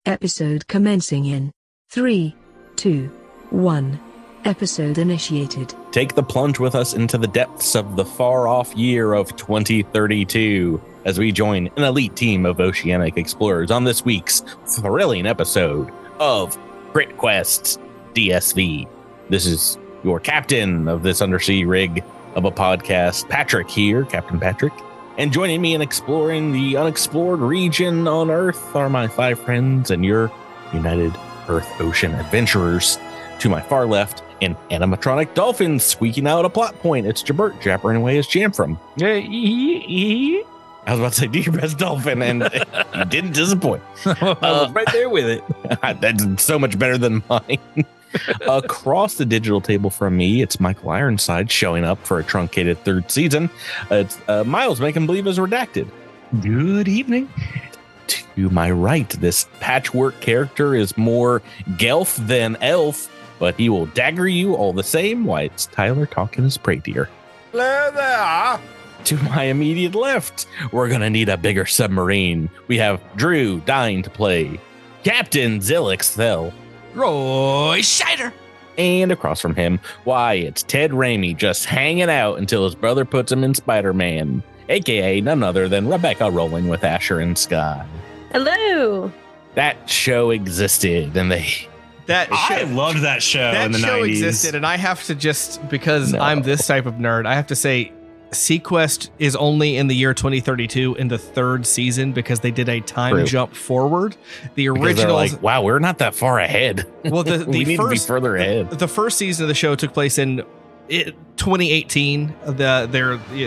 Episode commencing in 3, 2, 1. Episode initiated. Take the plunge with us into the depths of the far-off year of 2032 as we join an elite team of oceanic explorers on this week's thrilling episode of Crit Quest DSV. This is your captain of this undersea rig of a podcast, Patrick here, Captain Patrick. And joining me in exploring the unexplored region on Earth are my 5 friends and your United Earth Ocean adventurers. To my far left, an animatronic dolphin squeaking out a plot point. It's Jabert jabbering away his Jamfram. I was about to say, do your best, dolphin, and you didn't disappoint. I was right there with it. That's so much better than mine. Across the digital table from me, it's Michael Ironside showing up for a truncated 3rd season. It's Miles making believe is redacted. Good evening. To my right, this patchwork character is more gelf than elf, but he will dagger you all the same. Why, it's Tyler talking his prey deer. Hello there. To my immediate left, we're going to need a bigger submarine. We have Drew dying to play Captain Zilix Thel. Roy Scheider. And across from him, why, it's Ted Raimi just hanging out until his brother puts him in Spider-Man, a.k.a. none other than Rebecca rolling with Asher and Sky. Hello. That show existed, and I loved that show in the 90s. That show existed, and I have to because I'm this type of nerd, I have to say Sequest is only in the year 2032 in the 3rd season because they did a time jump forward. The original, like, wow, we're not that far ahead. Well, the we need to be further ahead. The first season of the show took place in 2018.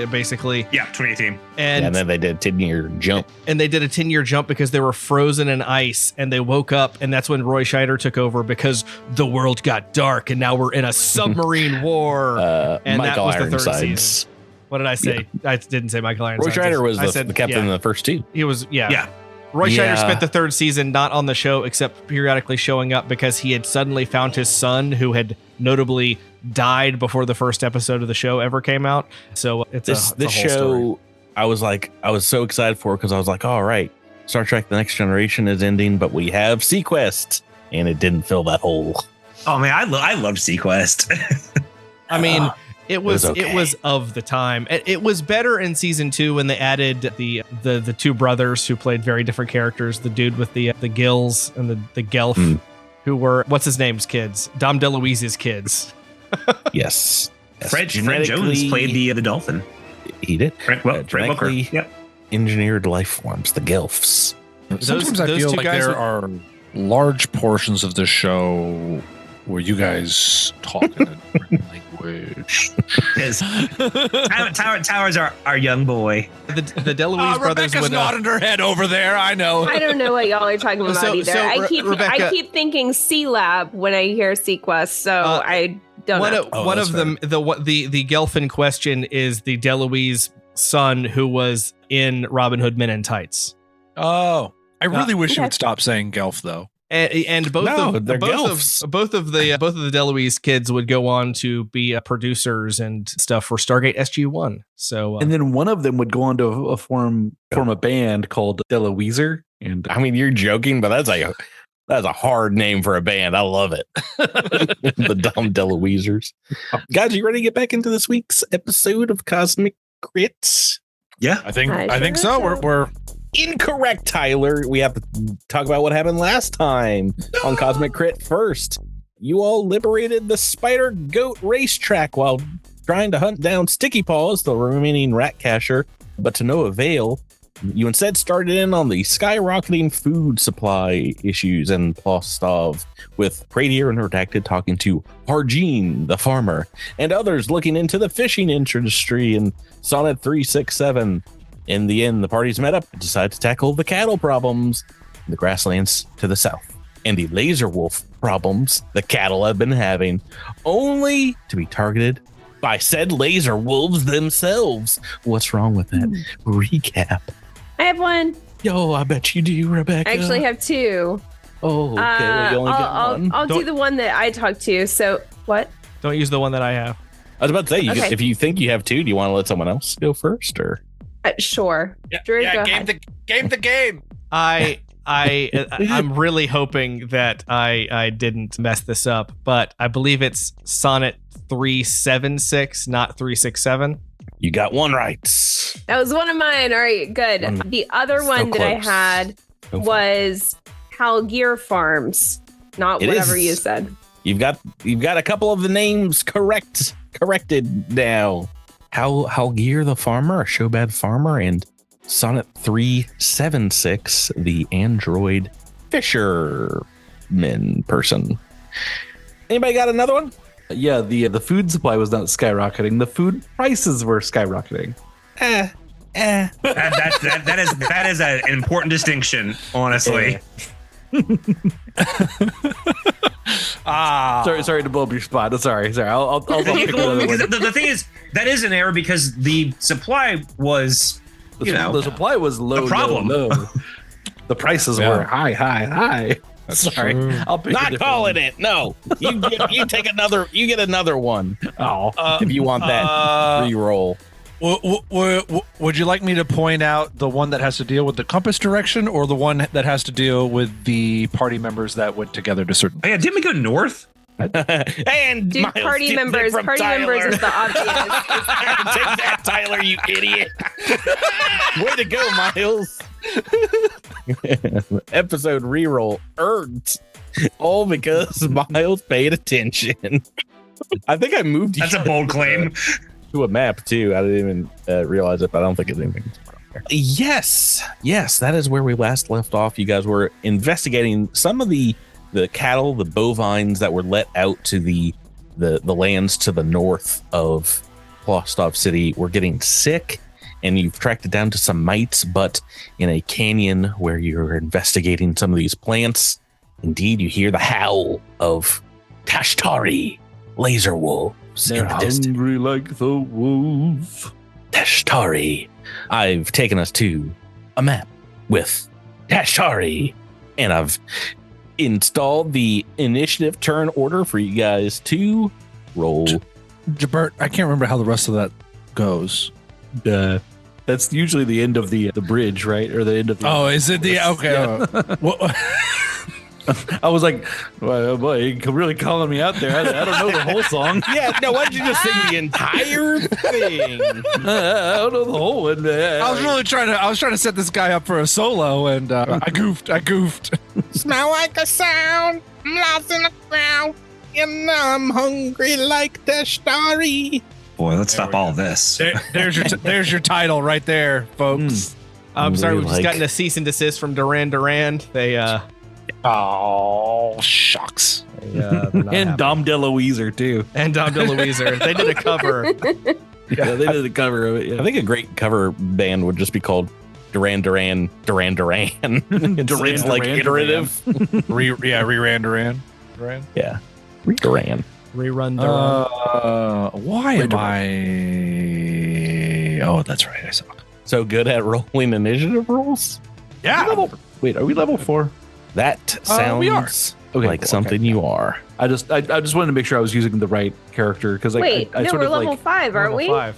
Basically 2018, and then they did a 10-year jump. And they did a 10-year jump because they were frozen in ice, and they woke up, and that's when Roy Scheider took over because the world got dark, and now we're in a submarine war. And Michael that was the 3rd Ironsides. season. What did I say? Yeah. I didn't say Michael Ironside. Roy Scheider was the captain in the first 2. He was, Roy Scheider spent the 3rd season not on the show, except periodically showing up because he had suddenly found his son, who had notably died before the first episode of the show ever came out. So it's this show. Story. I was so excited for because I was like, all right, Star Trek: The Next Generation is ending, but we have Sequest, and it didn't fill that hole. Oh man, I loved Sequest. I mean. It was okay. of the time. It was better in season 2 when they added the 2 brothers who played very different characters. The dude with the gills and the gelf, who were what's his name's kids, Dom DeLuise's kids. Yes. Fred Jones played the dolphin. He did. Fred Booker. Yep. Engineered life forms, the gelfs. Sometimes I feel like there are large portions of the show where you guys talk in a different language. Because Tower's our young boy. The DeLuise brothers Rebecca's nodding her head over there. I know. I don't know what y'all are talking about either. I keep thinking C-Lab when I hear Sequest, so I don't know. One of them, the Gelf in question is the DeLuise son who was in Robin Hood Men in Tights. Oh, I really wish you would stop saying Gelf though. And both of the DeLuise kids would go on to be producers and stuff for Stargate SG-1. So and then one of them would go on to form a band called DeLuiser. And I mean, you're joking, but that's a hard name for a band. I love it. The dumb DeLuisers. Guys, you ready to get back into this week's episode of Cosmic Crits? Yeah, I think so. We're incorrect, Tyler. We have to talk about what happened last time on Cosmic Crit first. You all liberated the Spider Goat racetrack while trying to hunt down Sticky Paws, the remaining rat catcher, but to no avail. You instead started in on the skyrocketing food supply issues in Plaustov, with Pradier and Redacted talking to Harjean, the farmer, and others looking into the fishing industry in Sonnet 367. In the end, the parties met up and decided to tackle the cattle problems in the grasslands to the south and the laser wolf problems the cattle have been having, only to be targeted by said laser wolves themselves. What's wrong with that? Recap. I have one. Yo, I bet you do, Rebecca. I actually have 2. Oh, okay. Well, you only get one. I'll do the one that I talked to. So, what? Don't use the one that I have. I was about to say, if you think you have 2, do you want to let someone else go first, or? Sure. Yeah, Drew, go game ahead. the game. I I'm really hoping that I didn't mess this up, but I believe it's sonnet 376, not 367. You got one right. That was one of mine. All right, good. The other one that I had was Halgear Farms, not whatever you said. You've got a couple of the names corrected now. Halgear the farmer, a Shobad farmer, and sonnet 376, the android fisherman person. Anybody got another one? Yeah, the food supply was not skyrocketing. The food prices were skyrocketing. That is an important distinction, honestly. Sorry to blow up your spot. Sorry. I'll pick another one. The thing is, that is an error because the supply was, the supply was low. The problem. Low. The prices were high. That's Sorry, true. I'll pick Not calling it. No, you take another. You get another one. If you want that re-roll. Would you like me to point out the one that has to deal with the compass direction, or the one that has to deal with the party members that went together to certain? Oh, yeah, didn't we go north? And Dude, Miles, party members is the obvious. Take that, Tyler, you idiot. Way to go, Miles. Episode reroll earned all because Miles paid attention. I think I moved you. That's a bold claim. To a map too. I didn't even realize it, but I don't think it's anything. Yes, that is where we last left off. You guys were investigating some of the cattle, the bovines that were let out to the lands to the north of Plaustov City were getting sick, and you've tracked it down to some mites, but in a canyon where you're investigating some of these plants, indeed you hear the howl of Tashtari laser wolves. They're hungry like the wolf. Tashtari. I've taken us to a map with Tashtari, and I've installed the initiative turn order for you guys to roll. Jabert, I can't remember how the rest of that goes. That's usually the end of the bridge, right? Or the end of the. Oh, is it the okay? Yeah. I was like, well, boy, you're really calling me out there. I don't know the whole song. Yeah, no, why don't you just sing the entire thing? I don't know the whole one. I was trying to set this guy up for a solo, and I goofed. Smell like a sound, I'm lost in the ground, and I'm hungry like Tashtari. Boy, let's stop all this. There's your title right there, folks. I'm sorry, we've just gotten a cease and desist from Duran Duran. They Oh, shucks. And Dom DeLuiser, too. And Dom DeLuiser. They did a cover. Yeah, they did a cover of it. Yeah. I think a great cover band would just be called Duran Duran. It's like iterative. Re-ran Duran. Yeah. Duran. Rerun Duran. Why am I... Oh, that's right. I suck. So good at rolling initiative rolls? Yeah. Wait, are we level 4? That sounds we are. like something you are. I just wanted to make sure I was using the right character because we're level 5, aren't we? 5.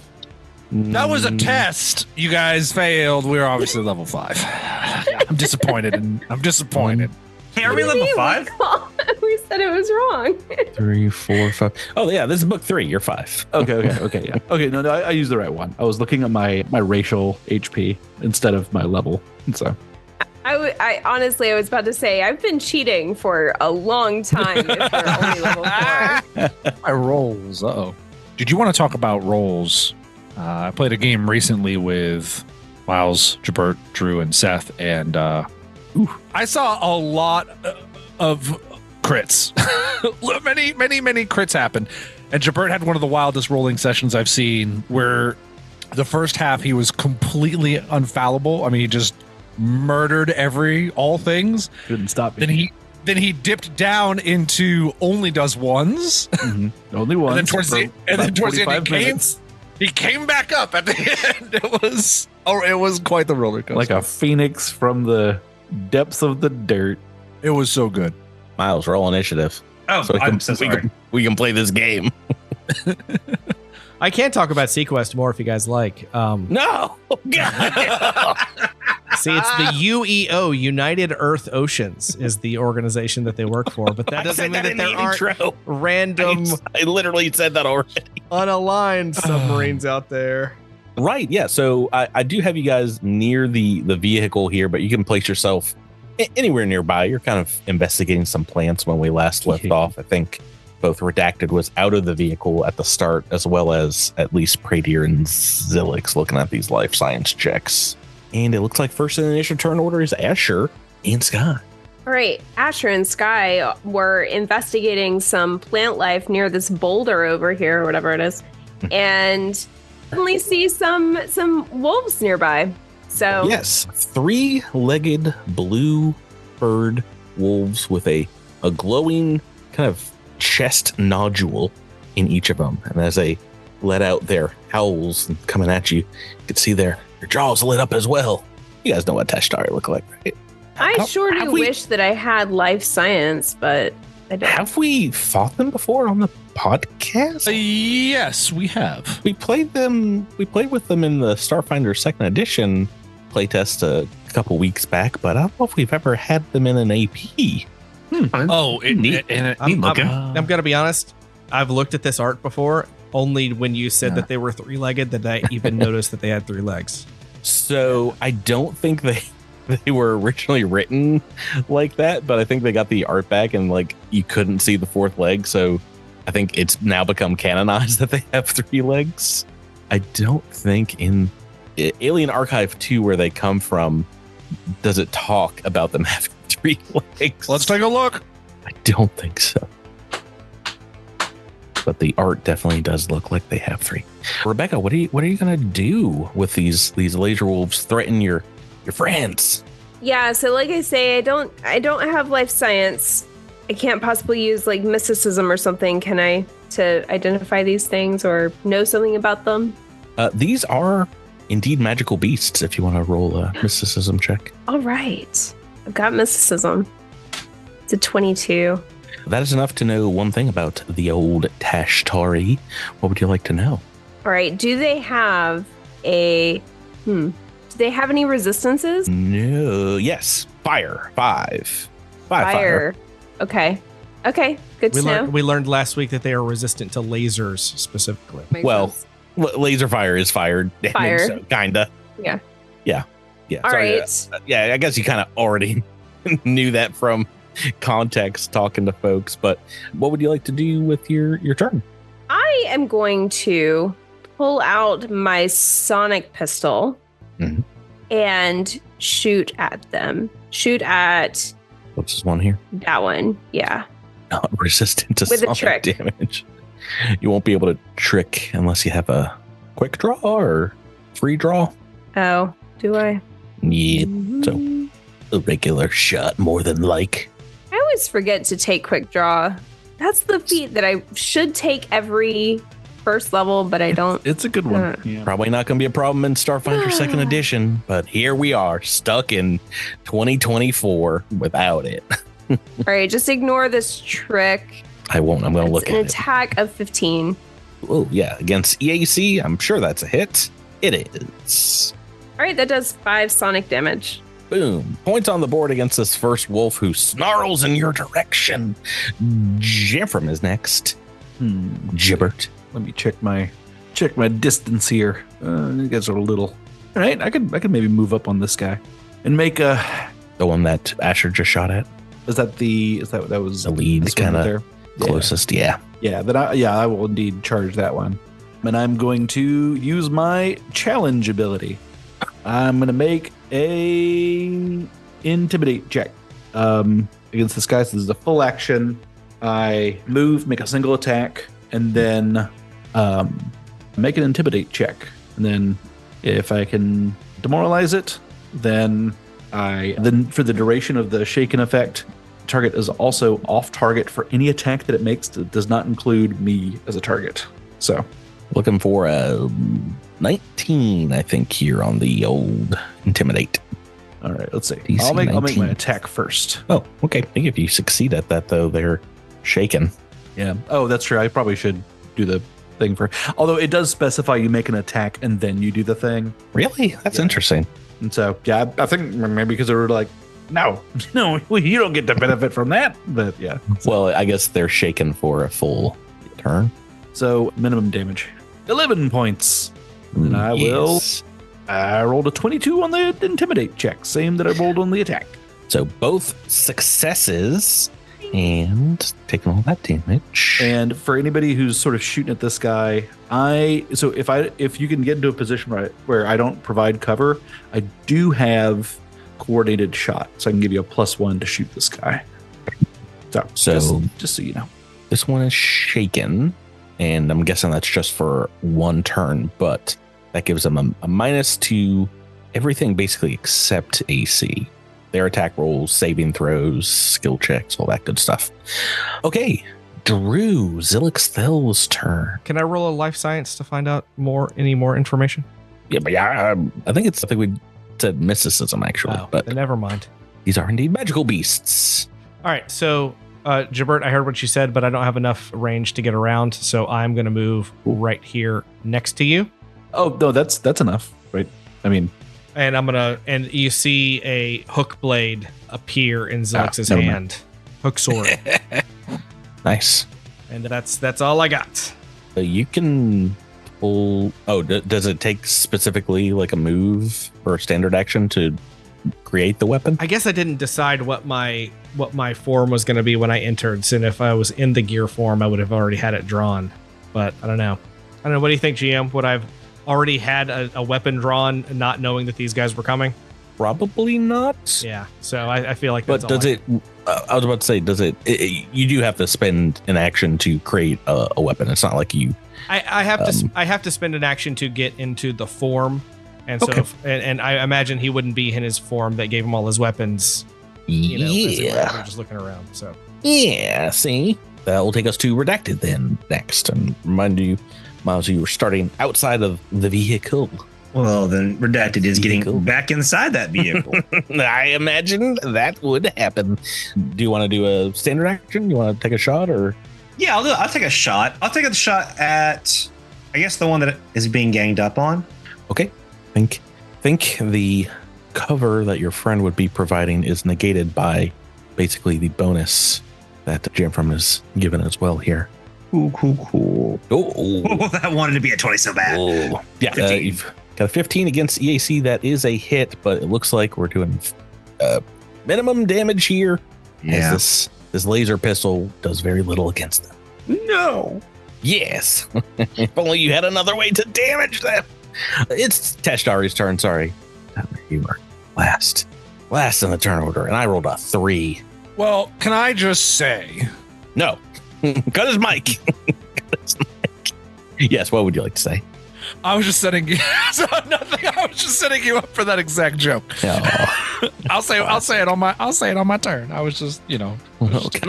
That was a test. You guys failed. We're obviously level 5. I'm disappointed. Hey, are we level 5? We said it was wrong. 3, 4, 5. Oh yeah, this is book 3. You're 5. Okay, yeah. Okay, no, I used the right one. I was looking at my racial HP instead of my level, and so. I honestly, I was about to say, I've been cheating for a long time if we're only level 4. My rolls. Uh-oh. Did you want to talk about rolls? I played a game recently with Miles, Jabert, Drew, and Seth, and I saw a lot of crits. many crits happen. And Jabert had one of the wildest rolling sessions I've seen, where the first half he was completely unfallible. I mean, he just murdered all things. Couldn't stop me. Then he dipped down into only does ones. Mm-hmm. Only ones. And then towards the end he came back up at the end. It was quite the roller coaster. Like a phoenix from the depths of the dirt. It was so good. Miles, roll initiative. Oh, I'm so sorry. We can play this game. I can talk about Sequest more if you guys like. No. God. See, it's the UEO, United Earth Oceans, is the organization that they work for. But that doesn't mean that there aren't random, I literally said that already. unaligned submarines out there. Right. Yeah. So I do have you guys near the vehicle here, but you can place yourself anywhere nearby. You're kind of investigating some plants when we last left off. I think both Redacted was out of the vehicle at the start, as well as at least Pradier and Zilix looking at these life science checks. And it looks like first in the initial turn order is Asher and Sky. All right, Asher and Sky were investigating some plant life near this boulder over here, or whatever it is, and suddenly see some wolves nearby. So yes, 3-legged blue furred wolves with a glowing kind of chest nodule in each of them, and as they let out their howls and coming at you, you can see their jaws lit up as well. You guys know what Tashtari look like, right? I sure do wish that I had life science, but I don't. Have we fought them before on the podcast? Yes, we have. We played with them in the Starfinder 2nd Edition playtest a couple weeks back, but I don't know if we've ever had them in an AP. I'm gonna be honest. I've looked at this art before. Only when you said that they were 3-legged that I even noticed that they had 3 legs. So I don't think they were originally written like that, but I think they got the art back and like you couldn't see the 4th leg. So I think it's now become canonized that they have 3 legs. I don't think in Alien Archive 2, where they come from, does it talk about them having 3 legs. Let's take a look. I don't think so. But the art definitely does look like they have 3. Rebecca, what are you gonna do with these laser wolves threaten your friends? Yeah, so like I say, I don't have life science. I can't possibly use like mysticism or something, can I, to identify these things or know something about them? These are indeed magical beasts if you want to roll a mysticism check. All right. I've got mysticism. It's a 22. That is enough to know one thing about the old Tashtari. What would you like to know? All right. Do they have do they have any resistances? No. Yes. Fire. 5. Fire. Okay. Good to know. We learned last week that they are resistant to lasers specifically. Makes sense. Laser fire is fire. Fire. So, kinda. Yeah. All right. I guess you kind of already knew that from context talking to folks, but what would you like to do with your turn? I am going to pull out my sonic pistol and shoot at them. Shoot at what's this one here? That one. Yeah. Not resistant to with a sonic trick damage. You won't be able to trick unless you have a quick draw or free draw. Oh, do I? Yeah. So a regular shot more than like. I always forget to take quick draw. That's the feat that I should take every first level, but I don't. It's a good one. Yeah. Probably not going to be a problem in Starfinder 2nd Edition, but here we are, stuck in 2024 without it. All right, just ignore this trick. I won't. I'm going to look at it. An attack of 15. Oh, yeah. Against EAC, I'm sure that's a hit. It is. All right, that does 5 sonic damage. Boom. Points on the board against this first wolf who snarls in your direction. Jamfram is next. Gibbert. Let me check my distance here. You guys are a little. All right, I could maybe move up on this guy and make a. The one that Asher just shot at. Is that that was the lead kind of closest? Yeah. Yeah. Then I will indeed charge that one, and I'm going to use my challenge ability. I'm going to make a intimidate check against this guy. So this is a full action. I move, make a single attack, and then make an intimidate check. And then if I can demoralize it, then for the duration of the shaken effect, target is also off target for any attack that it makes that does not include me as a target. So looking for a 19, I think, here on the old intimidate. All right, let's see. DC I'll make 19. my attack first. Oh, okay. I think if you succeed at that, though, they're shaken. Yeah. Oh, that's true. I probably should do the thing for. Although it does specify you make an attack and then you do the thing. Really? That's interesting. And so, yeah, I think maybe because they were like, no, you don't get to benefit from that. But yeah. Well, I guess they're shaken for a full turn. So minimum damage, 11 points. And I rolled a 22 on the intimidate check, same that I rolled on the attack. So both successes and taking all that damage. And for anybody who's sort of shooting at this guy, if you can get into a position where I don't provide cover, I do have coordinated shot, so I can give you a +1 to shoot this guy. So just so you know, this one is shaken, and I'm guessing that's just for one turn, but that gives them a minus to everything basically except AC. Their attack rolls, saving throws, skill checks, all that good stuff. Okay, Drew, Zilix Thel's turn. Can I roll a life science to find out any more information? Yeah, but I think we said mysticism actually, but never mind. These are indeed magical beasts. All right, so Jabert, I heard what you said, but I don't have enough range to get around, so I'm going to move right here next to you. Oh no, that's enough, right? I mean. And you see a hook blade appear in Zilix's hand. Hook sword. Nice. And that's all I got. You can pull. Oh, does it take specifically like a move or a standard action to create the weapon? I guess I didn't decide what my form was going to be when I entered. So if I was in the gear form, I would have already had it drawn. But I don't know. What do you think, GM? Would I've already had a weapon drawn, not knowing that these guys were coming? Probably not. Yeah, so I feel like that's but does it I was about to say, does it you do have to spend an action to create a weapon. It's not like you I have to spend an action to get into the form, and so and I imagine he wouldn't be in his form that gave him all his weapons, just looking around. So yeah, see, that will take us to Redacted then next, and remind you, Miles, you were starting outside of the vehicle. Well, then Redacted is getting back inside that vehicle. I imagine that would happen. Do you want to do a standard action? You want to take a shot, or? Yeah, I'll take a shot. I'll take a shot at, I guess, the one that is being ganged up on. Okay. Think the cover that your friend would be providing is negated by basically the bonus that Jamfram is given as well here. Cool. Oh, that wanted to be a 20 so bad. Oh. Yeah, you've got a 15 against EAC. That is a hit, but it looks like we're doing minimum damage here. Yeah. As this laser pistol does very little against them. No. Yes. If only you had another way to damage them. It's Tashtari's turn. Sorry. You were last in the turn order, and I rolled a 3. Well, can I just say? No. Cut his mic. Yes, what would you like to say? I was just setting you nothing. I was just setting you up for that exact joke. Oh. I'll say it on my turn. I was just, Can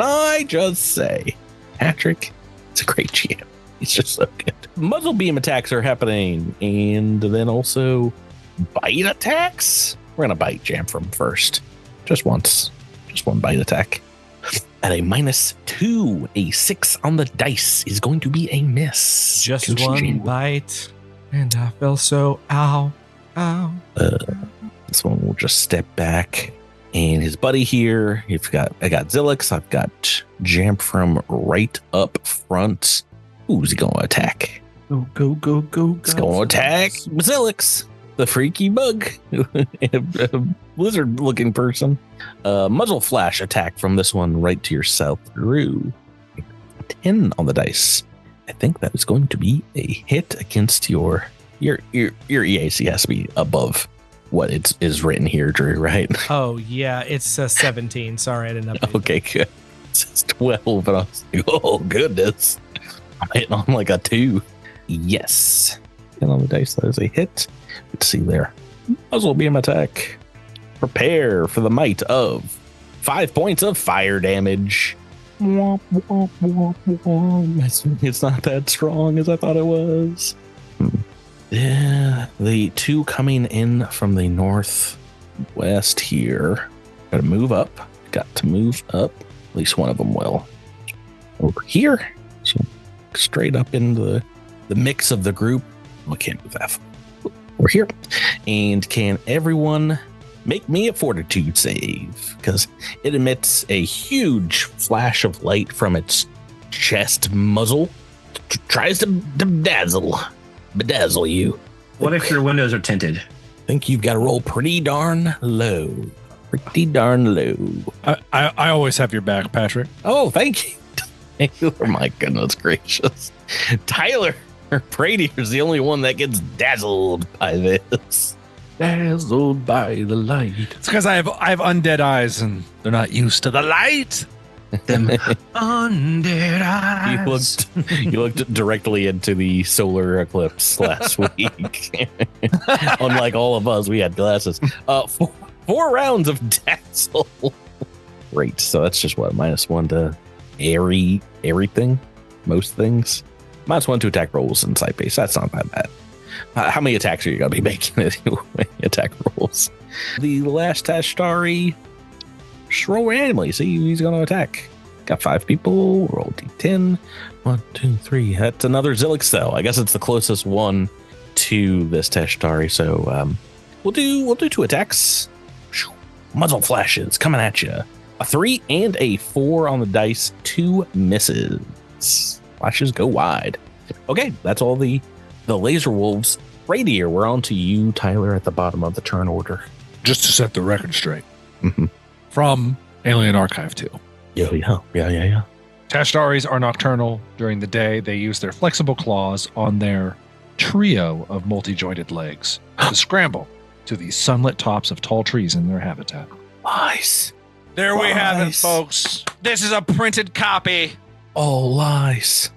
I just say, Patrick, it's a great GM. He's just so good. Muzzle beam attacks are happening, and then also bite attacks. We're gonna bite Jamfram first, just once, just one bite attack. At a -2, a 6 on the dice is going to be a miss. Just one bite, and I felt so ow. This one will just step back, and his buddy here. I got Zilix. I've got Jamfram right up front. Who's he going to attack? Go. He's going to attack Zilix, the freaky bug, a lizard-looking person. Muzzle flash attack from this one right to yourself, Drew. 10 on the dice. I think that is going to be a hit against your EAC has to be above what is written here, Drew, right? Oh yeah, it's 17. Sorry, I didn't update. Okay, good. It says 12, but I was like, oh goodness, I'm hitting on like a 2. Yes, 10 on the dice. That is a hit. Let's see there. Muzzle beam attack. Prepare for the might of 5 points of fire damage. It's not that strong as I thought it was. Yeah, the 2 coming in from the northwest here. Got to move up. At least one of them will. Over here. So straight up into the mix of the group. We can't move that far. We're here. And can everyone make me a fortitude save? Because it emits a huge flash of light from its chest muzzle. Tries to bedazzle you. What if your windows are tinted? I think you've got to roll pretty darn low. Pretty darn low. I always have your back, Patrick. Oh, thank you. Oh, my goodness gracious. Tyler Pradier's the only one that gets dazzled by this. Dazzled by the light. It's because I have undead eyes and they're not used to the light. Them undead eyes. You looked directly into the solar eclipse last week. Unlike all of us, we had glasses. 4 rounds of dazzle. Great. So that's just what, -1 to everything, most things. -1 to attack rolls and sight base. That's not that bad. How many attacks are you going to be making anyway? Attack rolls. The last Tashtari, just roll randomly. See who's going to attack. Got 5 people. Roll D10. 1, 2, 3. That's another Zilix cell. I guess it's the closest one to this Tashtari. So we'll do 2 attacks. Muzzle flashes coming at you. A 3 and a 4 on the dice. 2 misses. Flashes go wide. Okay, that's all the laser wolves. Radier, we're on to you, Tyler, at the bottom of the turn order. Just to set the record straight. Mm-hmm. From Alien Archive 2. Yeah. Tashtaris are nocturnal during the day. They use their flexible claws on their trio of multi-jointed legs to scramble to the sunlit tops of tall trees in their habitat. Lies. There we have it, Lies. folks. This is a printed copy. All lies.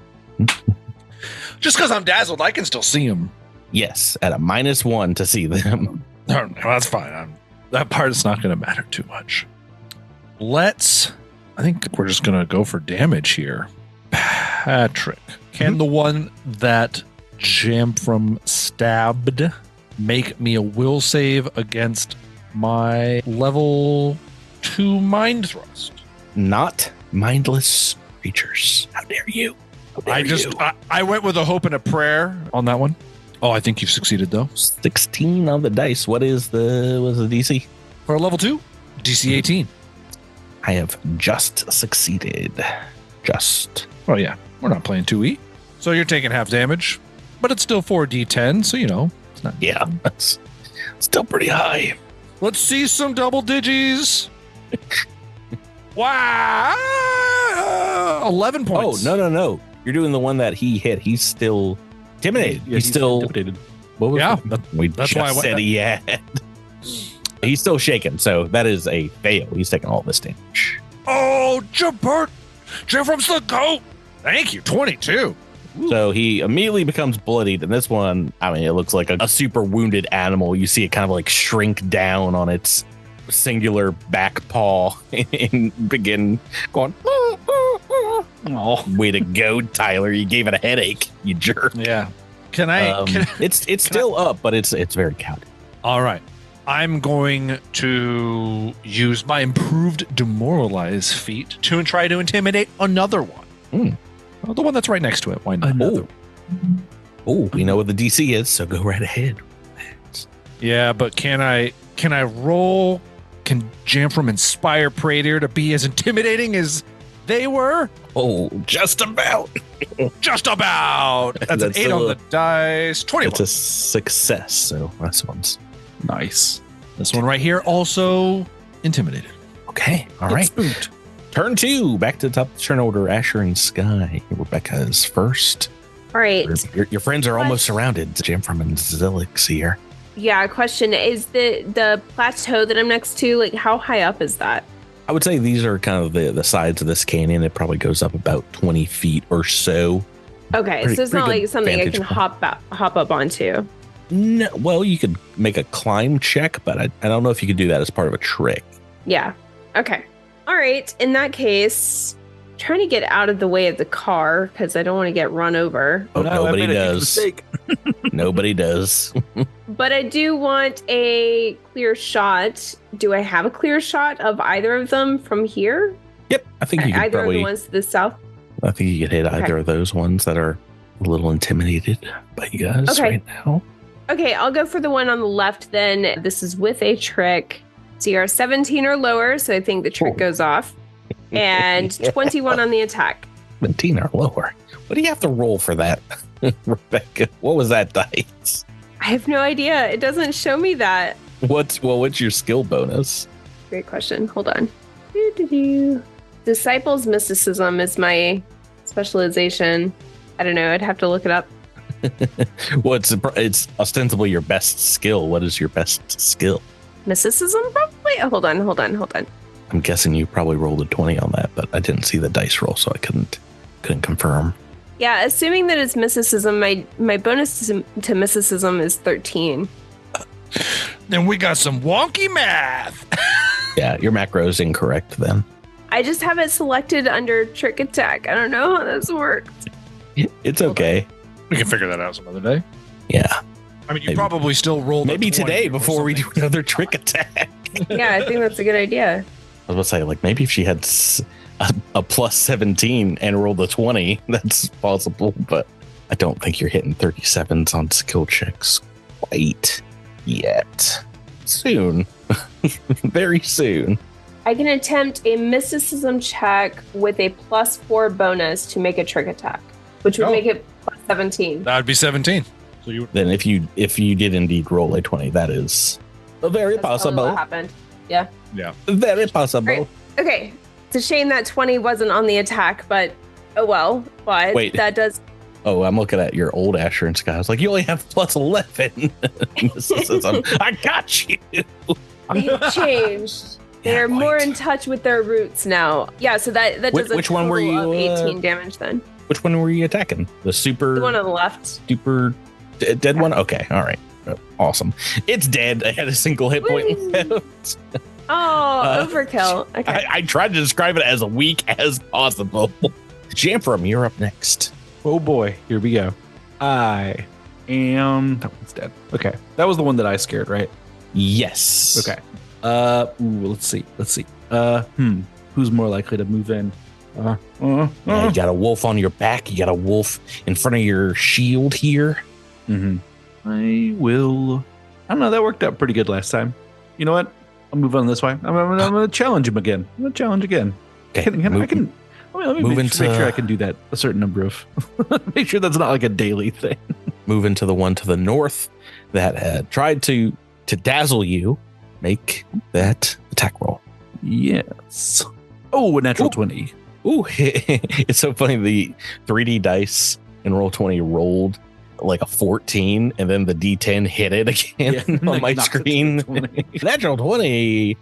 Just because I'm dazzled, I can still see them. Yes, at a -1 to see them. No, that's fine. That part's not going to matter too much. I think we're just going to go for damage here. Patrick, can the one that Jamfram stabbed make me a will save against my level 2 mind thrust? Not mindless creatures. How dare you? I went with a hope and a prayer on that one. Oh, I think you've succeeded though. 16 on the dice. What is the DC? For a level 2, DC 18. I have just succeeded. Just. Oh yeah, we're not playing 2E. So you're taking half damage, but it's still 4d10, so it's not. Yeah, that's still pretty high. Let's see some double digis. Wow! 11 points. Oh, no. You're doing the one that he hit. He's still intimidated. Yeah, he's still intimidated. What was Yeah, it? We that's just why I went- said he had. He's still shaken, so that is a fail. He's taking all this damage. Oh, Jabert! Jamfram's the goat! Thank you, 22. So he immediately becomes bloodied, and this one, it looks like a super wounded animal. You see it kind of like shrink down on its singular back paw and begin going. Oh, way to go, Tyler! You gave it a headache, you jerk. Yeah. Can I? It's still up, but it's very cowed. All right. I'm going to use my improved demoralize feat to try to intimidate another one. Well, the one that's right next to it. Why not? Oh, we know what the DC is, so go right ahead. Yeah, but can I roll? Can Jamfram inspire Pradier to be as intimidating as they were? Oh, just about. Just about. That's an 8 on the dice. 21. It's a success, so this one's Nice. This one right here also intimidated. okay. All right. Spooked. Turn 2. Back to the top of the turn order. Asher and Sky. Rebecca's first. All right. Your friends are almost surrounded. Jamfram and Zilix here. Yeah, question is the plateau that I'm next to, like how high up is that? I would say these are kind of the sides of this canyon. It probably goes up about 20 feet or so. Okay, Pretty- so it's pretty not good like something I vantage can point. hop up onto. No, well, you could make a climb check, but I don't know if you could do that as part of a trick. Yeah. Okay. All right. In that case, trying to get out of the way of the car because I don't want to get run over. Oh, No, I nobody made a huge does. mistake. Nobody does. But I do want a clear shot. Do I have a clear shot of either of them from here? Yep, I think you could Either of probably. the ones to the south? I think you could hit either of those ones that are a little intimidated by you guys Okay. right now. Okay, I'll go for the one on the left then. This is with a trick. CR 17 or lower, so I think the trick goes off. And 21 on the attack. 17 or lower. What do you have to roll for that, Rebecca? What was that dice? I have no idea. It doesn't show me that. What's your skill bonus? Great question. Hold on. Disciples mysticism is my specialization. I don't know. I'd have to look it up. Well, it's ostensibly your best skill. What is your best skill? Mysticism, probably? Oh, hold on. I'm guessing you probably rolled a 20 on that, but I didn't see the dice roll, so I couldn't confirm. Yeah, assuming that it's mysticism, my bonus to mysticism is 13. Then we got some wonky math. Yeah, your macro is incorrect then. I just have it selected under trick attack. I don't know how this works. It's okay. We can figure that out some other day. Yeah. I mean, you Maybe. probably still rolled Maybe a 20 today or before we do something. another trick attack. Yeah, I think that's a good idea. I was about to say, like, maybe if she had a plus 17 and rolled a 20, that's possible, but I don't think you're hitting 37s on skill checks quite yet. Soon. Very soon. I can attempt a mysticism check with a +4 bonus to make a trick attack, which would make it +17. That would be 17. So you Then if you did indeed roll a 20, that is very That's probably possible. what happened. Yeah. Very possible. Right. Okay. It's a shame that 20 wasn't on the attack, but oh well. But Wait. that does. Oh, I'm looking at your old Asher and Sky. I was like, you only have plus 11. Mysticism. I got you. They've changed. They're more in touch with their roots now. Yeah, so that does Which a one were total you, of 18 damage then. Which one were you attacking? The The one on the left. super dead one? Okay, all right. Awesome. It's dead. I had a single hit point left. Oh, overkill. Okay. I tried to describe it as weak as possible. Jamfram, you're up next. Oh boy, here we go. I am. That one's dead. Okay, that was the one that I scared, right? Yes. Okay. Let's see. Who's more likely to move in? Yeah, you got a wolf on your back. You got a wolf in front of your shield here. I will. I don't know. That worked out pretty good last time. You know what? I'll move on this way. I'm gonna challenge him again. I'm gonna challenge again. Okay. Let me move make sure into- I can do that a certain number of. Make sure that's not like a daily thing. Move into the one to the north that had tried to dazzle you. Make that attack roll. Yes. Oh, a natural Ooh. 20. Ooh, it's so funny. The 3D dice in roll 20 rolled like a 14, and then the D10 hit it again on my Knocked it to screen. 20. Natural 20.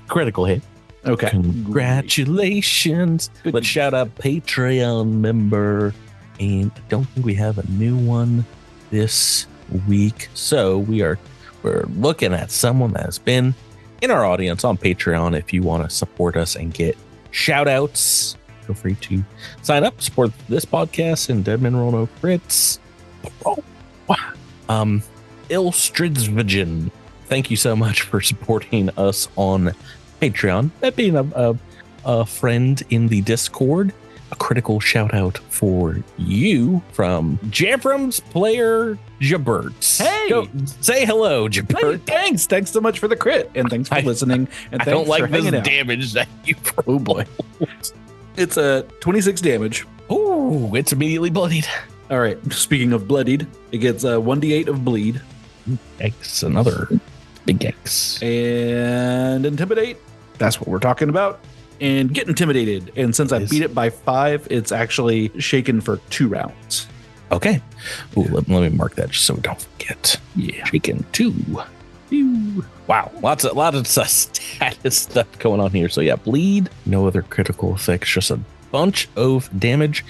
Critical hit. Okay. Congratulations. Good. Let's shout out Patreon member. And I don't think we have a new one this week. So we're looking at someone that has been in our audience on Patreon. If you want to support us and get shout outs, feel free to sign up, support this podcast and Dead Men Roll No Crits. Ilstridsvigen, thank you so much for supporting us on Patreon. That being a friend in the Discord. A critical shout out for you from Jamfram's player Jabert. Hey! Go, say hello, Jabert. Hey, thanks so much for the crit, and thanks for listening. And I thanks don't like for this hanging out. damage that you Oh boy, it's a 26 damage. Ooh, it's immediately bloodied. All right. Speaking of bloodied, it gets a 1d8 of bleed X, another big X. and intimidate. That's what we're talking about. And get intimidated. And since I beat it by 5, it's actually shaken for 2 rounds. Okay. Ooh, let me mark that just so we don't forget. Yeah. Shaken 2. Ew. Wow, lots of status stuff going on here. So yeah, bleed, no other critical effects, just a bunch of damage.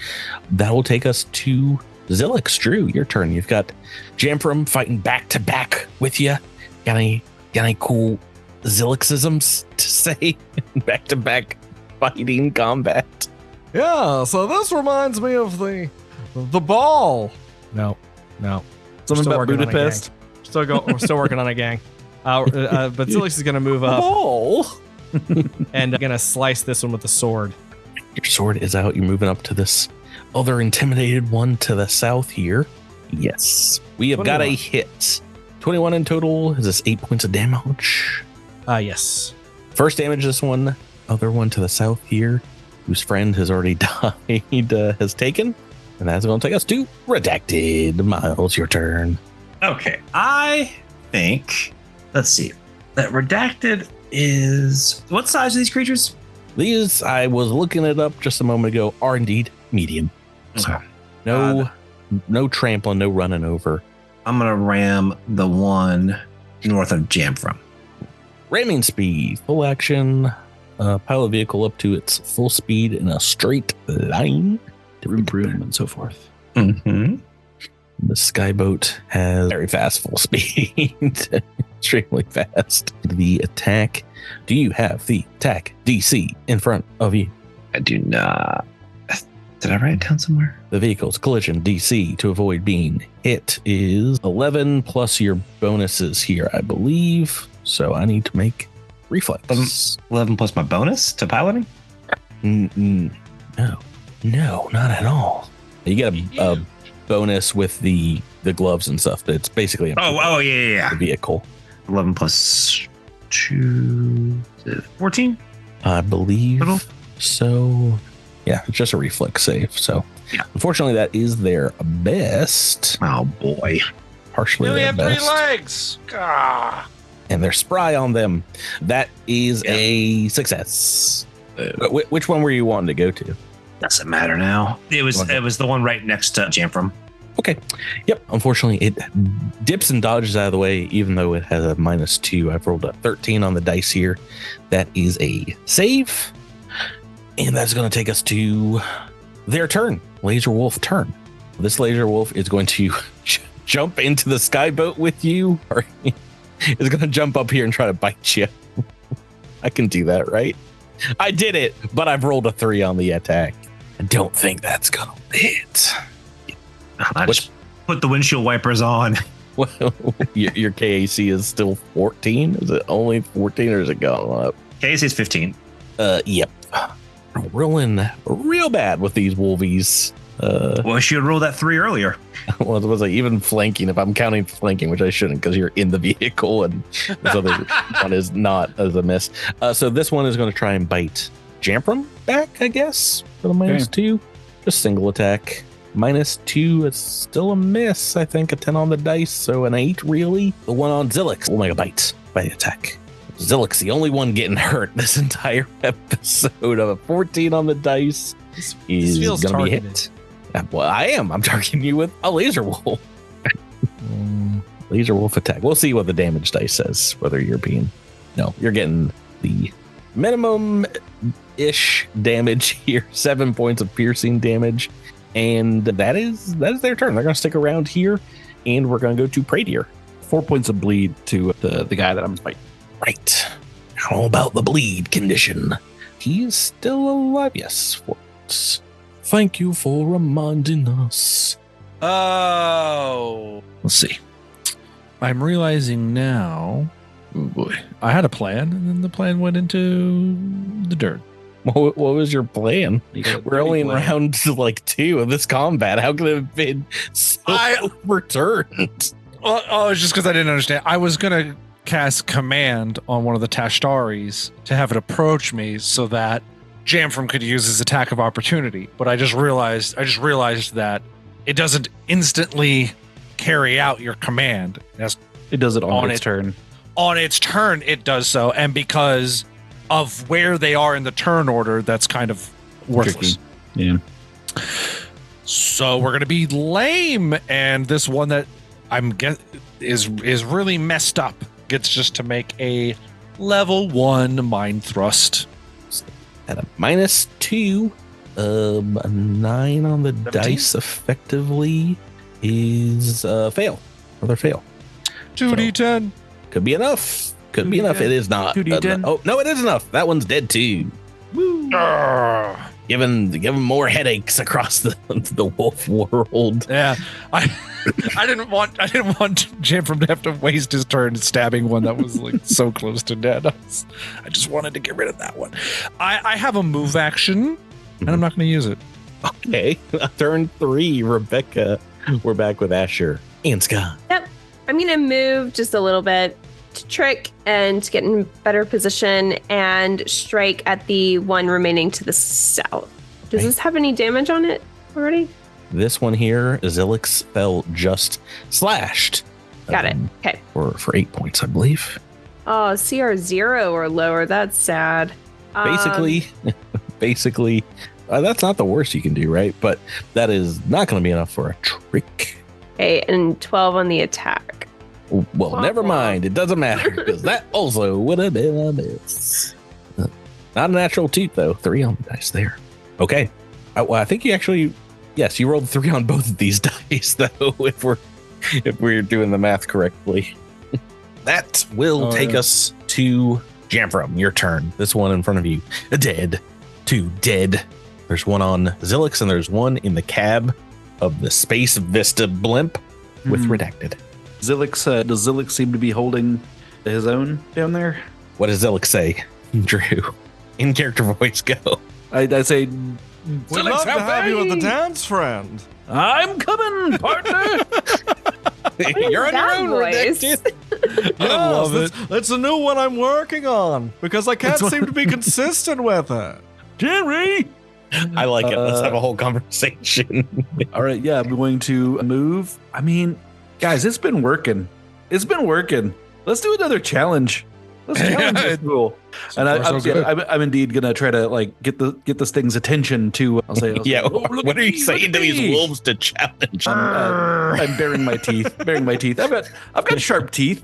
That will take us to Zilix. Drew, your turn. You've got Jamfram fighting back to back with you. Got any cool Zilixisms to say? Back to back fighting combat. Yeah, so this reminds me of the ball. No. Something Still about working on a Budapest. We're still working on a gang. But Zilix is gonna move up Oh, and gonna slice this one with the sword. your sword is out. You're moving up to this other intimidated one to the south here. Yes. We have got a hit. 21 in total. Is this 8 points of damage? Yes. First damage, this one. Other one to the south here, whose friend has already died, has taken. And that's going to take us to Redacted. Miles, your turn. Okay. I think, let's see, that Redacted is, what size are these creatures? These, I was looking it up just a moment ago, are indeed medium. So no trampling, no running over. I'm going to ram the one north of Jamfram. Ramming speed, full action, pilot vehicle up to its full speed in a straight line. Broom and so forth. Mm-hmm. The skyboat has very fast full speed, extremely fast. The attack. Do you have the attack DC in front of you? I do not. Did I write it down somewhere? The vehicle's collision DC to avoid being hit is 11 plus your bonuses here, I believe. So I need to make reflex. 11 plus my bonus to piloting? No, not at all. You get a bonus with the gloves and stuff, but it's basically yeah. the vehicle. 11 plus 2, 14? I believe Total? so. Yeah, it's just a reflex save. So, yeah. Unfortunately, that is their best. Oh boy. Partially We only their have best. 3 legs. Ah. And they're spry on them. That is a success. Which one were you wanting to go to? Doesn't matter now. It was the one right next to Jamfram. Okay. Yep. Unfortunately, it dips and dodges out of the way, even though it has a -2. I've rolled a 13 on the dice here. That is a save. And that's going to take us to their turn. Laser Wolf turn. This Laser Wolf is going to jump into the skyboat with you, or is going to jump up here and try to bite you. I can do that, right? I did it, but I've rolled a 3 on the attack. I don't think that's going to hit. I just put the windshield wipers on. Well, your KAC is still 14? Is it only 14 or is it going up? KAC is 15. Yep. Rolling real bad with these wolvies. Well, I should have rolled that 3 earlier. Well, was like even flanking, if I'm counting flanking, which I shouldn't because you're in the vehicle and this other one is not as a miss. So this one is going to try and bite Jamfram back, I guess, for the -2. Just single attack. -2, it's still a miss. I think a 10 on the dice, so an 8 really. The one on Zilix will make a bite by the attack. Zilix, the only one getting hurt this entire episode. Of a 14 on the dice is feels going to be targeted. hit. Well, I am. I'm targeting you with a Laser Wolf. Laser Wolf attack. We'll see what the damage dice says, whether you're being... No, you're getting the minimum-ish damage here. 7 points of piercing damage. And that is their turn. They're going to stick around here, and we're going to go to Pradier. 4 points of bleed to the guy that I'm fighting. Right. How about the bleed condition? He's still alive. Yes. 4 points. Thank you for reminding us. Oh. Let's see. I'm realizing now. Oh boy. I had a plan, and then the plan went into the dirt. What was your plan? We're only in round 2 of this combat. How could it have been so overturned? Oh, it's just because I didn't understand. I was going to cast command on one of the Tashtaris to have it approach me so that Jamfram could use his attack of opportunity. But I just realized that it doesn't instantly carry out your command. It does it on its turn. On its turn, it does so. And because of where they are in the turn order, that's kind of worthless. Tricky. Yeah. So we're going to be lame. And this one that is really messed up gets just to make a level 1 mind thrust. At a -2, a 9 on the 17? dice effectively is fail. Another fail. 2d10. Could be enough. Could be enough. It is not. 2d10. Oh, no, it is enough. That one's dead too. Giving more headaches across the wolf world. Yeah. I didn't want Jamfram to have to waste his turn stabbing one that was like so close to dead. I just wanted to get rid of that one. I have a move action and I'm not going to use it. Okay. Turn 3, Rebecca. We're back with Asher and Scott. Yep. I'm going to move just a little bit to trick and to get in better position and strike at the one remaining to the south. Does this have any damage on it already? This one here, Zilix fell just slashed. Got it. Okay. For 8 points, I believe. Oh, CR 0 or lower. That's sad. Basically, that's not the worst you can do, right? But that is not going to be enough for a trick. Okay, and 12 on the attack. Well, never mind. It doesn't matter because that also would have been a miss. Not a natural 2, though. 3 on the dice there. Okay. Well, I think you actually, yes, you rolled 3 on both of these dice, though, if we're doing the math correctly. That will take us to Jamfram. Your turn. This one in front of you. Dead. 2 dead. There's one on Zilix, and there's one in the cab of the Space Vista blimp with redacted. Zilix, does Zilix seem to be holding his own down there? What does Zilix say, Drew? In character voice, go. I say, We'd love to have you at the dance, friend. I'm coming, partner. You're on your own, voice? redacted. I love it. It's a new one I'm working on because I can't seem to be consistent with it. Jerry. I like it. Let's have a whole conversation. All right, yeah, I'm going to move. I mean, guys, it's been working. Let's do another challenge. Let's challenge this rule. And I'm indeed gonna try to like get this thing's attention to. I'll say, Yeah, oh, look what at are you me, saying look to at these me. wolves to challenge? I'm baring my teeth. I've got sharp teeth.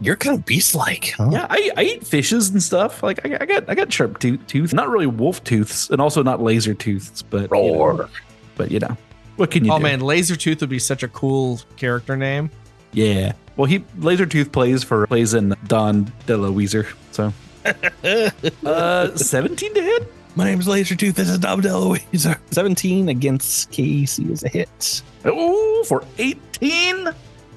You're kind of beast-like. Huh? Yeah, I eat fishes and stuff. Like I got sharp tooth. Not really wolf tooths, and also not laser tooths, but you know, what can you do? Oh man, Lasertooth would be such a cool character name. Yeah. Well, Lasertooth plays in Don DeLuise, so 17 to hit. My name's Lasertooth. This is Dom DeLuise. 17 against Casey is a hit. Oh, for 18.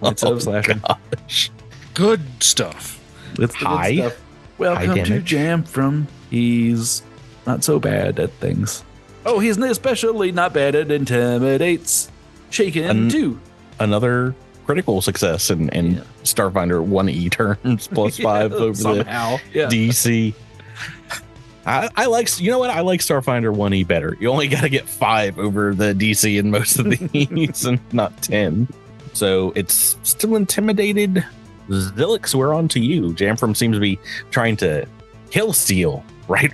Instead of slashing. Gosh. Good stuff. It's the good High. stuff. Welcome to damage. Jamfram. He's not so bad at things. Oh, he's especially not bad at intimidates. Shaken too. Another critical success in Starfinder 1E terms plus 5 over somehow. the DC. I like, you know what? I like Starfinder 1E better. You only got to get 5 over the DC in most of these and not 10. So it's still intimidated. Zilix, we're on to you. Jamfram seems to be trying to kill steal right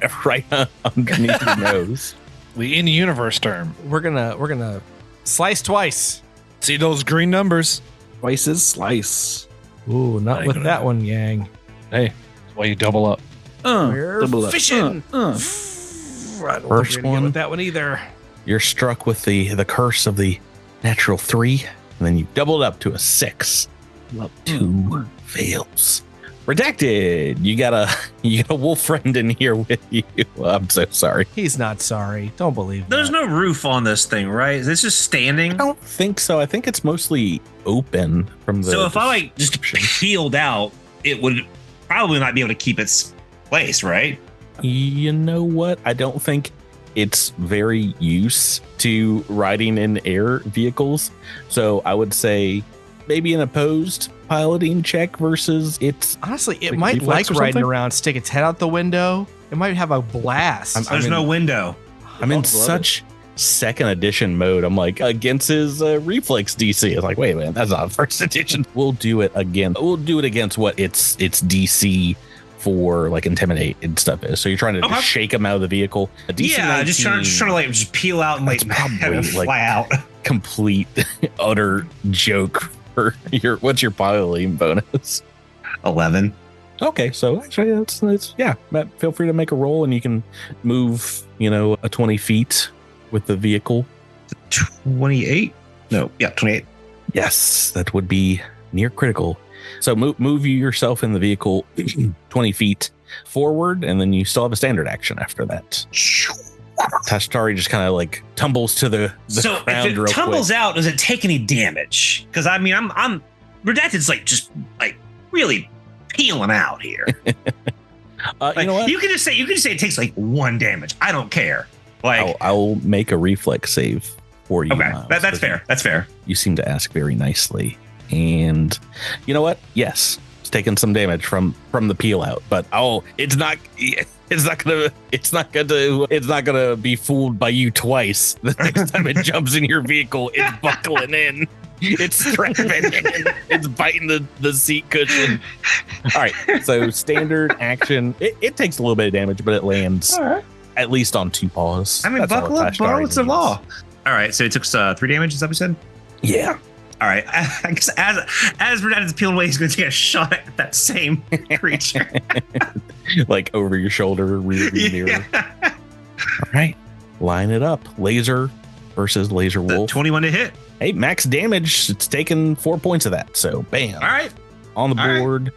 underneath your nose. The in-universe term. We're gonna slice twice. See those green numbers? Twice is slice. Ooh, not with that one, Yang. Hey, that's why you double up. We're double up. fishing. Uh. I don't think we're First gonna get one. with that one either. You're struck with the curse of the natural 3, and then you doubled up to a 6. 2 fails. Redacted. You got a wolf friend in here with you. I'm so sorry. He's not sorry. Don't believe There's that. no roof on this thing, right? Is this just standing? I don't think so. I think it's mostly open from the. So if I like just description. peeled out, it would probably not be able to keep its place, right? You know what? I don't think it's very used to riding in air vehicles. So I would say maybe an opposed piloting check versus it's. Honestly, it Like might reflex like or riding something? around, stick its head out the window. It might have a blast. There's no window. I'm in Love it. such second edition mode. I'm like against his reflex DC. It's like, wait a minute, that's not first edition. We'll do it again. We'll do it against what its DC for like intimidate and stuff is. So you're trying to Okay. just shake him out of the vehicle. A DC Yeah, 19, just trying to like just peel out and like That's have it probably, like, fly out. complete utter joke for what's your piloting bonus? 11. Okay, so actually it's yeah. Matt, feel free to make a roll and you can move, a 20 feet with the vehicle. 28? No, yeah, 28. Yes, that would be near critical. So move you yourself in the vehicle 20 feet forward, and then you still have a standard action after that. Tashtari just kind of like tumbles to the So ground if real it tumbles quick. out, does it take any damage? Because I mean, I'm Redacted's like just like really peeling out here. Like, Like, you know what? you can just say it takes like 1 damage. I don't care. Like I'll make a reflex save for you. Okay, Miles, that's fair. That's fair. You seem to ask very nicely. And you know what? Yes, it's taking some damage from the peel out, but it's not gonna be fooled by you twice. The next time it jumps in your vehicle, it's buckling in. It's strapping in. It's biting the seat cushion. All right. So standard action. It takes a little bit of damage, but it lands at least on 2 paws. I mean, That's all buckle up, bro. Tashtari It's the needs. law. All right. So it took 3 damage, is that what you said? Yeah. All right. I guess as Renat is peeled away, he's going to take a shot at that same creature. Like over your shoulder, rear view mirror. All right. Line it up. Laser versus laser The wolf. 21 to hit. Hey, max damage. It's taken 4 points of that. So bam. All right. On the All right. board.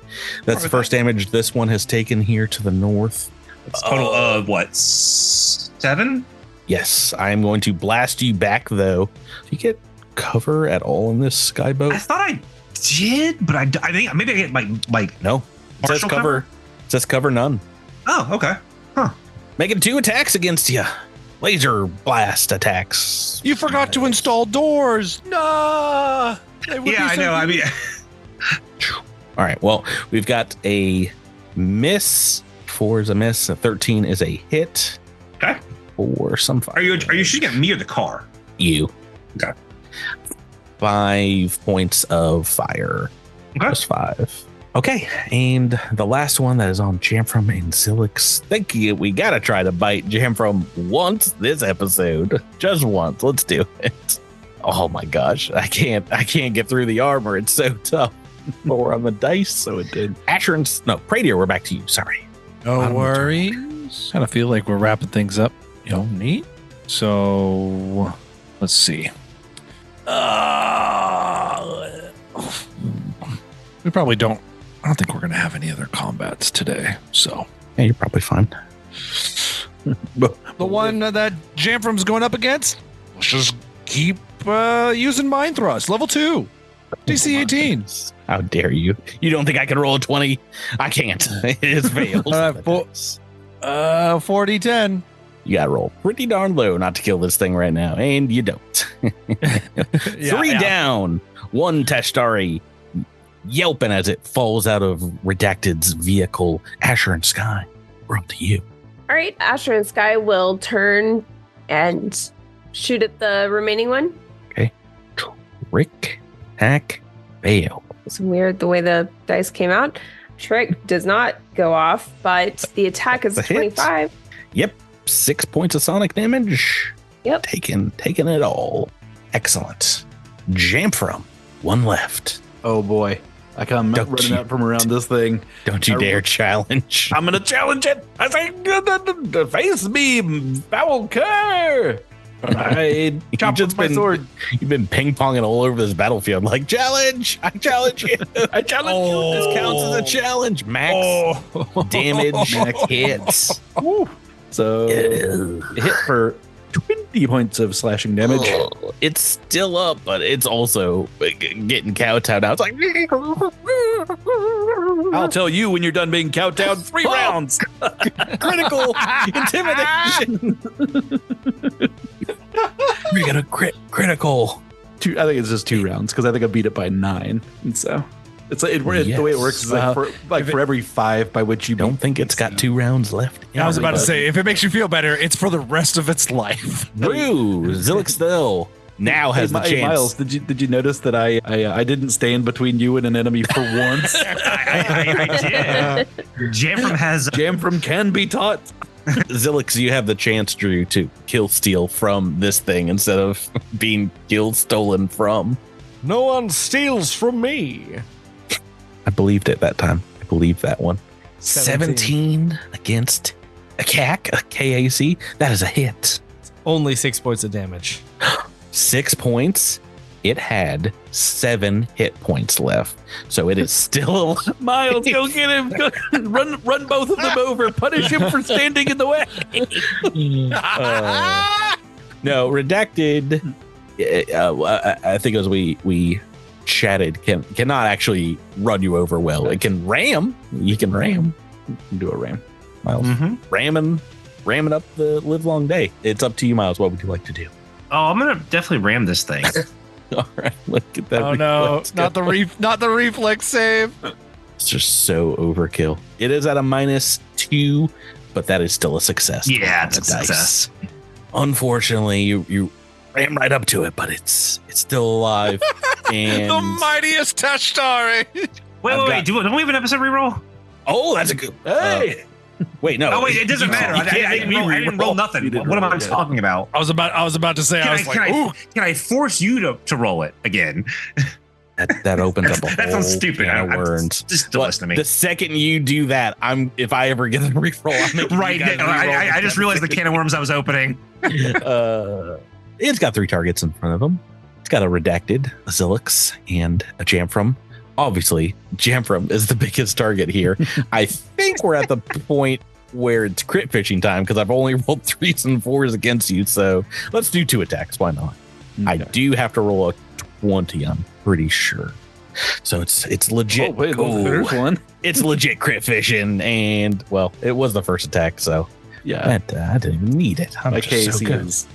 That's the first damage this one has taken here to the north. It's total of what? 7? Yes, I am going to blast you back though. Do you get cover at all in this skyboat? I thought I did, but I think maybe I get like No. It says partial cover. It says cover none. Oh, okay. Making 2 attacks against you. Laser blast attacks. You forgot to install doors. Nah. Yeah, I know. I mean, All right. Well, we've got a miss. 4 is a miss. A 13 is a hit. Okay. For some fire. are you shooting at me or the car? You. Okay. 5 points of fire. Okay. Plus 5. Okay, and the last one that is on Jamfram and Zilix. Thank you. We gotta try to bite Jamfram once this episode. Just once. Let's do it. Oh my gosh. I can't get through the armor. It's so tough. 4 on the dice, so it did. Pradier, we're back to you. Sorry. No Bottom of the worries. Kind of feel like we're wrapping things up. Neat. So let's see. We probably don't. I don't think we're gonna have any other combats today. So Yeah, you're probably fine. the one that Jamfram's going up against, let's just keep using Mind Thrust. Level 2. DC 18. How dare you? You don't think I can roll a 20? I can't. It has failed. 40-10. You gotta roll pretty darn low not to kill this thing right now, and you don't. 3 down. 1 Tashtari yelping as it falls out of Redacted's vehicle. Asher and Sky, we're up to you. All right, Asher and Sky will turn and shoot at the remaining one. Rick, hack, fail. It's weird the way the dice came out. Trick does not go off, but the attack is It's a hit. 25. Yep, 6 points of sonic damage. Yep. Taking it all. Excellent. Jamfram, 1 left. Oh boy. I come Don't running you- out from around this thing. Don't you I- dare challenge. I'm gonna challenge it. I say, face me, foul cur. I chop with my sword. You've been ping ponging all over this battlefield. Like, challenge! I challenge you! I challenge you! This counts as a challenge. Max damage, max hits. So hit for 20 points of slashing damage. Oh, it's still up, but it's also getting kowtowed now. It's like, I'll tell you when you're done being kowtowed. 3 rounds. critical intimidation. We're gonna critical. 2, I think it's just 2 rounds because I think I beat it by 9. And so it's like the way it works is like for every 5 by which you Don't beat, think it's got 2 rounds left. I was about to say, if it makes you feel better, it's for the rest of its life. Brew Zilix still now has the Hey, chance. Miles, did you notice that I didn't stand between you and an enemy for once? I did. Jamfram has Jamfram can be taught. Zilix, you have the chance, Drew, to kill steal from this thing instead of being stolen from. No one steals from me. I believed it that time. I believed that one. 17. 17 against a KAC. That is a hit. Only 6 points of damage. 6 points. It had 7 hit points left. So it is still Miles, go get him. Go, run both of them over. Punish him for standing in the way. no, Redacted. I think as we chatted, cannot actually run you over well. It can ram. You can ram. You can do a ram. Miles. Ramming up the live long day. It's up to you, Miles. What would you like to do? Oh, I'm gonna definitely ram this thing. All right, look at that. Oh no, reflex not go. the reflex save. It's just so overkill. It is at a -2, but that is still a success. Yeah, it's a Dice. success. Unfortunately, you ram right up to it, but it's still alive. And The mightiest Tashtari. Wait. Don't we have an episode reroll? oh, that's a good. Hey, wait, no. Oh wait, it doesn't matter. You can't I make me didn't roll reroll. nothing. You didn't What am roll I it, yeah. talking about? I was about to say. I was like, ooh. Can I force you to roll it again? That opens up a That whole sounds stupid. can of I'm worms. just don't But listen to me. the second you do that, if I ever get a reroll, I'm making Right. you guys No, reroll I just realized the can of worms I was opening. It's got 3 targets in front of them. It's got a redacted, a Zilix, and a Jamfram. Obviously, Jamfram is the biggest target here. I think we're at the point where it's crit fishing time because I've only rolled 3s and 4s against you. So let's do 2 attacks. Why not? I do have to roll a 20, I'm pretty sure. So it's legit. Oh, wait, Ooh. there's one. It's legit crit fishing, and well, it was the first attack, so Yeah. I didn't even need it. I'm My just so KC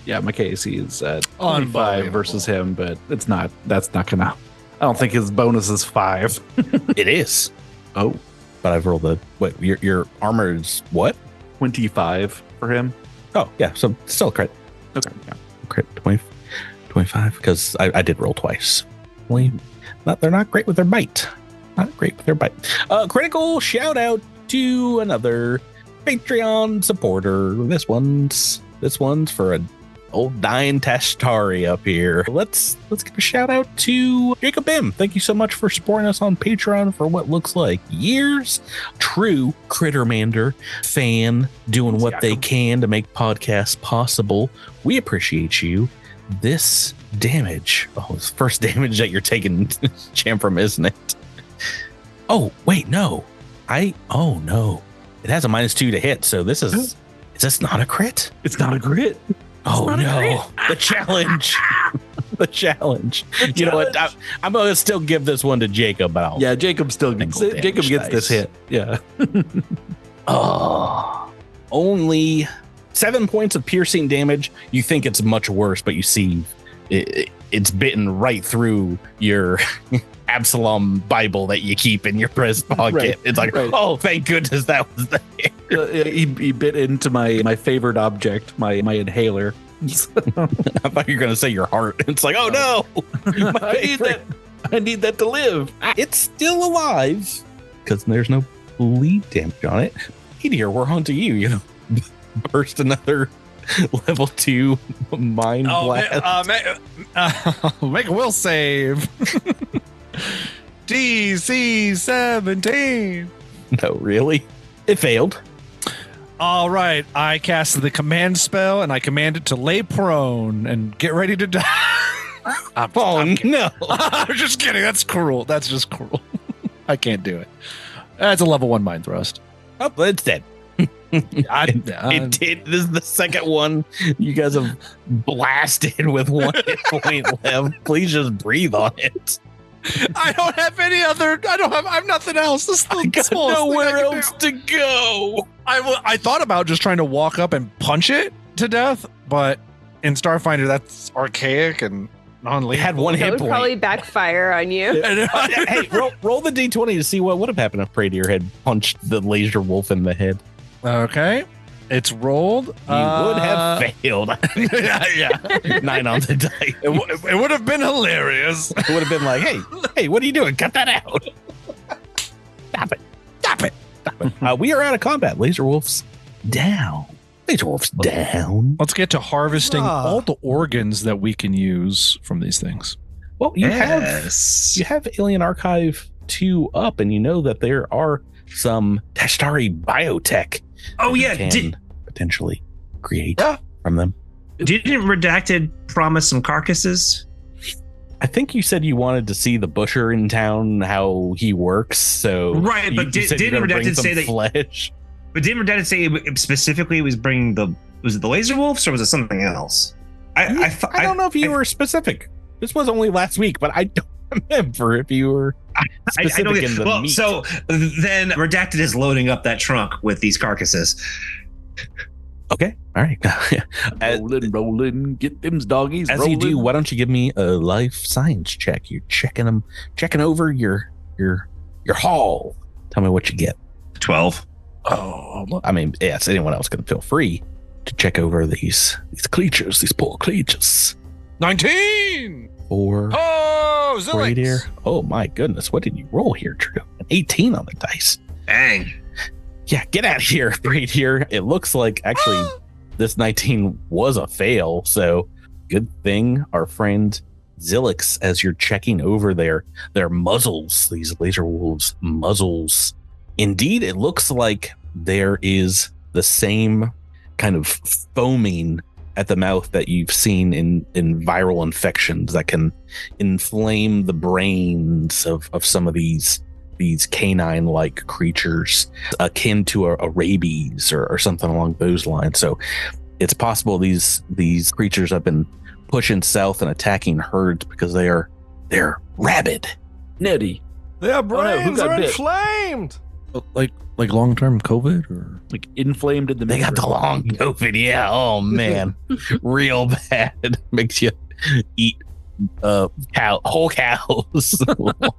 good. my KC is 25 Unbelievable. versus him, but that's not gonna. I don't think his bonus is 5. It is, Oh, but I've rolled the what? Your armor is what? 25 for him. Oh yeah, so still a crit. Okay. Yeah. Crit 25 because I did roll twice. They're not great with their bite. Not great with their bite. Critical shout out to another Patreon supporter. This one's for an old dying Tashtari up here. Let's give a shout out to Jacob M. Thank you so much for supporting us on Patreon for what looks like years. True Crittermander fan doing what they can to make podcasts possible. We appreciate you. This damage. Oh, it's first damage that you're taking, Chamfram, isn't it? Oh, wait, no. Oh, no. It has a -2 to hit, so this is this not a crit? It's not a crit. Oh, not a no. The challenge. The challenge. You know what? I'm going to still give this one to Jacob, but I'll. Yeah, Jacob Single Jacob damage gets this dice. hit. Yeah. Oh, only 7 points of piercing damage. You think it's much worse, but you see it's bitten right through your Absalom Bible that you keep in your breast pocket. Right, It's like, right. oh, thank goodness that was there. He bit into my favorite object, my inhaler. I thought you were going to say your heart. It's like, oh no, my I need favorite. that. I need that to live. It's still alive because there's no bleed damage on it. Meteor, we're on to you. You know, burst another level 2 mind blast. Make a will save. DC 17. No, really? It failed. All right, I cast the command spell and I command it to lay prone and get ready to die. No. I'm just kidding. That's cruel. That's just cruel. I can't do it. That's a level 1 mind thrust. Oh, it's dead. It did. This is the second one you guys have blasted with 1 hit point left. Please just breathe on it. I don't have any other. I have nothing else. This is the I got smallest thing nowhere I can else do. to go. I thought about just trying to walk up and punch it to death, but in Starfinder that's archaic and It non-lethal. had 1 That hit would point. probably backfire on you. Hey, roll the d20 to see what would have happened if Pradier had punched the laser wolf in the head. Okay, it's rolled. You would have failed. yeah. 9 on the dice. It would have been hilarious. It would have been like, hey, what are you doing? Cut that out. Stop it. Stop it. We are out of combat. Laser Wolf's down. Laser Wolf's down. Let's get to harvesting all the organs that we can use from these things. Well, you have Alien Archive 2 up, and you know that there are some Tashtari biotech. Oh yeah, you can potentially create from them. didn't Redacted promise some carcasses? I think you said you wanted to see the butcher in town, how he works. So Right, but you said you're didn't gonna bring Redacted some say that? flesh? But didn't Redacted say it specifically was bringing was it the laser wolves or was it something else? I don't know if you were specific. This was only last week, but I don't remember if you were specific in the meat. So then Redacted is loading up that trunk with these carcasses. Okay. All right. Rolling, get them doggies. As you do, why don't you give me a life science check? You're checking over your haul. Tell me what you get. 12. Oh, I mean, yes, anyone else can feel free to check over these creatures, these poor creatures. 19! Or Oh, right here. Zilix! Oh my goodness, what did you roll here, Drew? An 18 on the dice. Dang. Yeah, get out of here, right here. It looks like actually this 19 was a fail, so good thing our friend Zilix, as you're checking over their muzzles, these laser wolves' muzzles. Indeed, it looks like there is the same kind of foaming at the mouth that you've seen in viral infections that can inflame the brains of some of these canine-like creatures, akin to a rabies or something along those lines. So it's possible these creatures have been pushing south and attacking herds because they're rabid. Nettie. Their who brains got are bit? inflamed. Like long-term COVID or Like inflamed in the They got membrane. the long COVID. Yeah. Oh man, real bad. Makes you eat whole cows.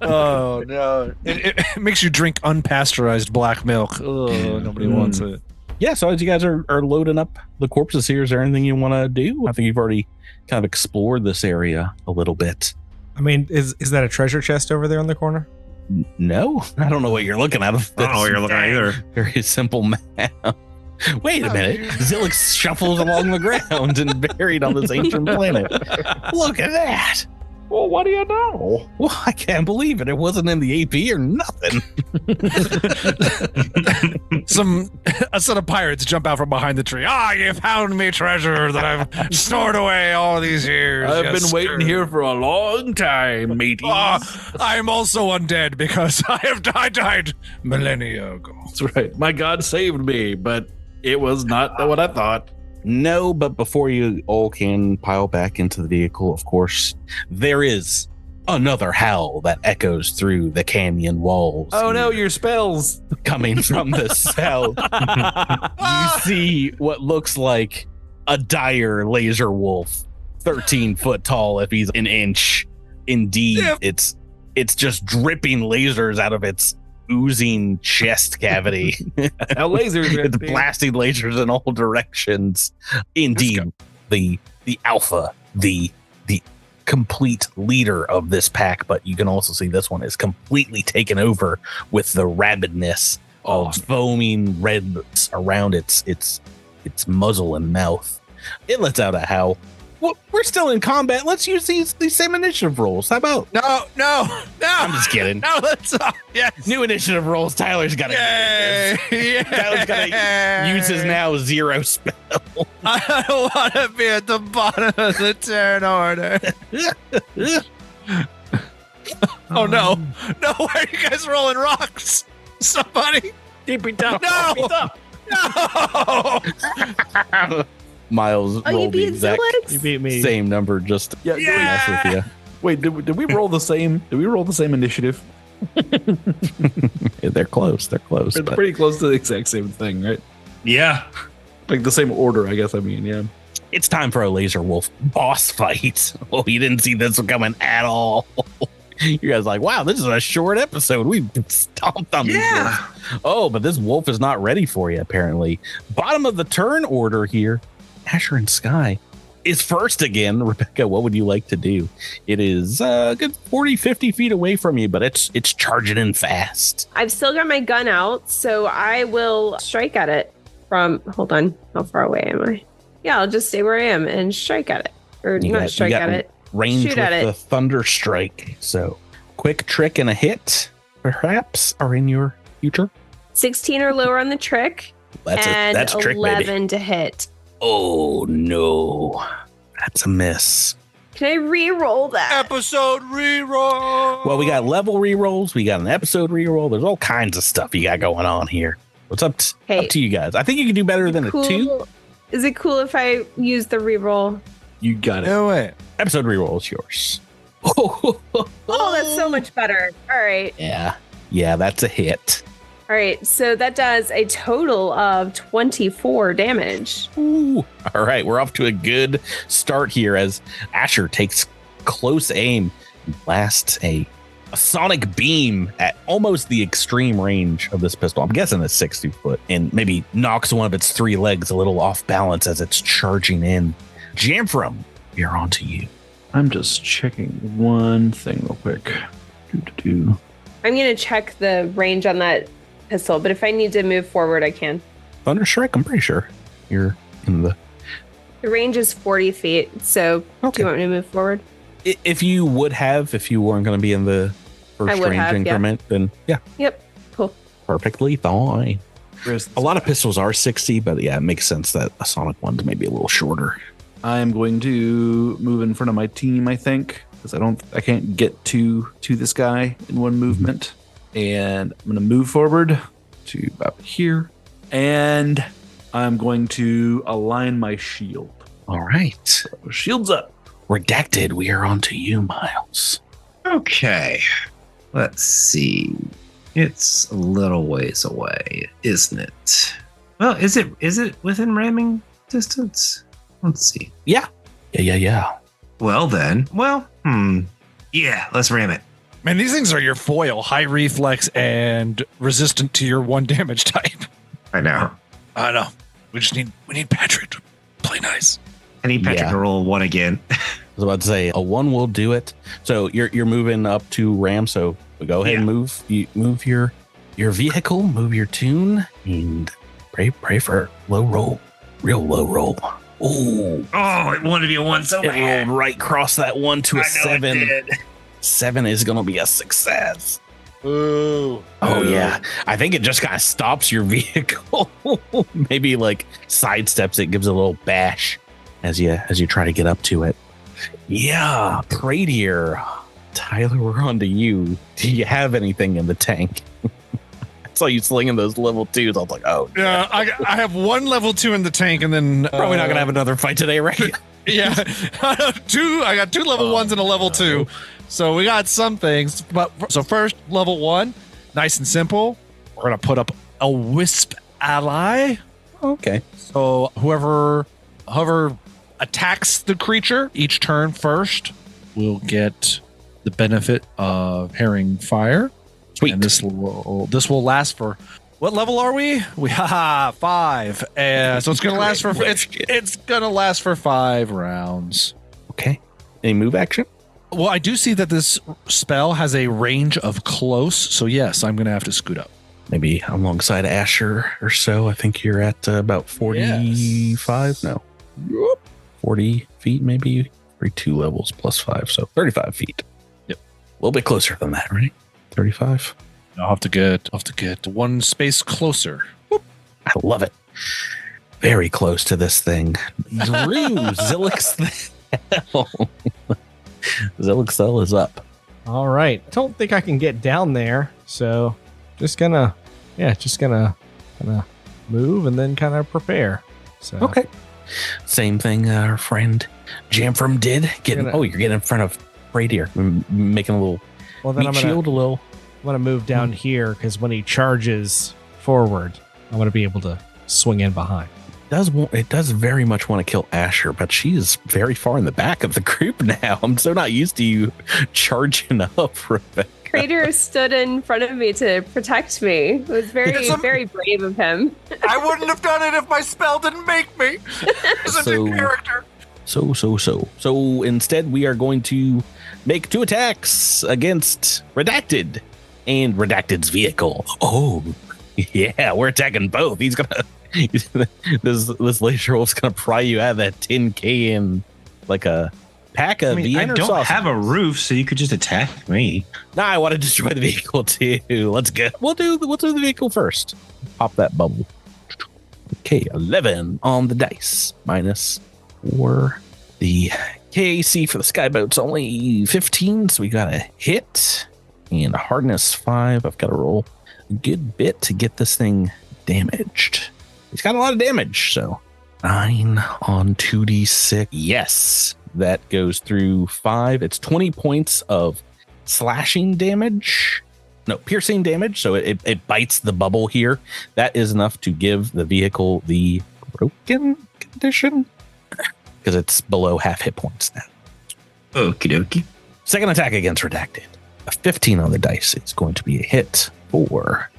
oh no, it makes you drink unpasteurized black milk. Oh, nobody wants it. Yeah. So as you guys are loading up the corpses here, is there anything you want to do? I think you've already kind of explored this area a little bit. I mean, is that a treasure chest over there in the corner? No, I don't know what you're looking at. I don't know what you're looking at either. Very simple map. Wait a minute. Zilix shuffles along the ground and buried on this ancient planet. Look at that. Well, what do you know? Well, I can't believe it. It wasn't in the AP or nothing. A set of pirates jump out from behind the tree. Ah, you found me treasure that I've stored away all these years. I've Yes, been waiting sir. here for a long time, matey. I'm also undead because I died millennia ago. That's right. My God saved me, but it was not what I thought. No, but before you all can pile back into the vehicle, of course, there is another howl that echoes through the canyon walls. Oh no, your spells. Coming from the south. You see what looks like a dire laser wolf, 13 foot tall if he's an inch. Indeed, Yeah. it's just dripping lasers out of its oozing chest cavity. Now lasers. It's blasting lasers in all directions. Indeed, the alpha, the complete leader of this pack, but you can also see this one is completely taken over with the rabidness of foaming reds around its muzzle and mouth. It lets out a howl. Well, we're still in combat. Let's use these same initiative rolls. How about? No. I'm just kidding. No, let's. Yes. New initiative rolls. Tyler's got to. Yay! Tyler's got to use his now 0 spell. I don't want to be at the bottom of the turn order. Oh no! No, why are you guys rolling rocks? Somebody! Keep it down. No! Keep it up. No! Miles Oh, you rolled the beat exact Zilix? You beat me. same number just to Yeah. mess with you. Wait, did we roll the same? Did we roll the same initiative? Yeah, they're close. They're close. It's but pretty close to the exact same thing, right? Yeah. Like the same order, I guess. I mean, yeah. it's time for a laser wolf boss fight. Oh, you didn't see this coming at all. You guys are like, wow, this is a short episode. We stomped on these Yeah. wolves. Oh, but this wolf is not ready for you, apparently. Bottom of the turn order here. Asher and Sky is first again. Rebecca, what would you like to do? It is a good 40, 50 feet away from you, but it's charging in fast. I've still got my gun out, so I will strike at it from. Hold on, how far away am I? Yeah, I'll just stay where I am and strike at it, or You not got- strike you got at it. Range Shoot with at it. the thunder strike. So quick trick and a hit, perhaps, are in your future. 16 or lower on the trick, and That's trick, 11 baby. to hit. Oh no, that's a miss. Can I re-roll that? Episode reroll. Well, we got level rerolls, we got an episode reroll. There's all kinds of stuff you got going on here. What's up? Hey. Up to you guys. I think you can do better than a 2. Is it cool if I use the re-roll? You got it. No way. Episode reroll is yours. Oh, that's so much better. All right. Yeah, that's a hit. All right, so that does a total of 24 damage. Ooh. All right, we're off to a good start here as Asher takes close aim and blasts a sonic beam at almost the extreme range of this pistol. I'm guessing it's 60 foot, and maybe knocks one of its 3 legs a little off balance as it's charging in. Jamfram, we're on to you. I'm just checking one thing real quick. I'm going to check the range on that pistol, but if I need to move forward, I can. Thunderstrike, I'm pretty sure you're in the... The range is 40 feet, so Okay. do you want me to move forward? If you weren't going to be in the first range increment, then yeah. Yep, cool. Perfectly fine. A lot of pistols are 60, but yeah, it makes sense that a sonic one's maybe a little shorter. I'm going to move in front of my team, I think, because I can't get to this guy in one movement. And I'm going to move forward to about here. And I'm going to align my shield. All right. So shields up. Redacted, we are on to you, Miles. Okay. Let's see. It's a little ways away, isn't it? Well, is it within ramming distance? Let's see. Yeah. Well then. Yeah, let's ram it. Man, these things are your foil, high reflex and resistant to your 1 damage type. I know. I know. We need Patrick to play nice. I need Patrick to roll 1 again. I was about to say a 1 will do it. So you're moving up to ram. So we go ahead and move. You move your vehicle, move your tune, and pray for low roll, real low roll. Oh, it wanted to be a 1 so it bad. rolled right across that 1 to a 7. It did. 7 is gonna be a success. Ooh. Oh yeah, I think it just kind of stops your vehicle. Maybe like sidesteps it, gives a little bash as you try to get up to it. Yeah, Pradier. Tyler, we're on to you. Do you have anything in the tank? I saw you slinging those level 2s. I was like, oh. Yeah, I have 1 level 2 in the tank, and then Probably not gonna have another fight today, right? Yeah, I got 2 level 1s and a level 2. So we got some things. But so first, level 1, nice and simple. We're gonna put up a wisp ally. Okay. So whoever attacks the creature each turn first will get the benefit of herring fire. Sweet. And this will last for, what level are we? 5. And so it's gonna last for it's gonna last for 5 rounds. Okay. Any move action? Well, I do see that this spell has a range of close, so yes, I'm gonna have to scoot up. Maybe alongside Asher or so. I think you're at about 45. No. 40 feet, maybe. 32 levels plus 5, so 35 feet. Yep. A little bit closer than that, right? 35. I'll have to get 1 space closer. I love it. Very close to this thing. Drew, Zilix. Zilixel is up. All right. Don't think I can get down there. So just gonna move and then kind of prepare. So Okay. Same thing our friend Jamfram did. You're getting in front of Radier. Making a little meat shield a little. I'm gonna move down here because when he charges forward, I'm gonna be able to swing in behind. It does very much want to kill Asher, but she is very far in the back of the group now. I'm so not used to you charging up, Rebecca. Crater stood in front of me to protect me. It was very brave of him. I wouldn't have done it if my spell didn't make me. Such a character. So instead, we are going to make 2 attacks against Redacted and Redacted's vehicle. Oh, yeah, we're attacking both. He's gonna. This laser wolf's gonna pry you out of that 10K in like a pack of Vienna I don't sausage. have a roof, so you could just attack me. Nah, I want to destroy the vehicle too. Let's go. We'll do the vehicle first. Pop that bubble. Okay, 11 on the dice. -4. The KAC for the skyboat's only 15, so we got a hit. And a hardness 5. I've got to roll a good bit to get this thing damaged. He's got a lot of damage, so 9 on 2d6. Yes, that goes through 5. It's 20 points of slashing damage. No, piercing damage. So it bites the bubble here. That is enough to give the vehicle the broken condition because it's below half hit points now. Okie dokie. Second attack against Redacted. A 15 on the dice. It's going to be a hit for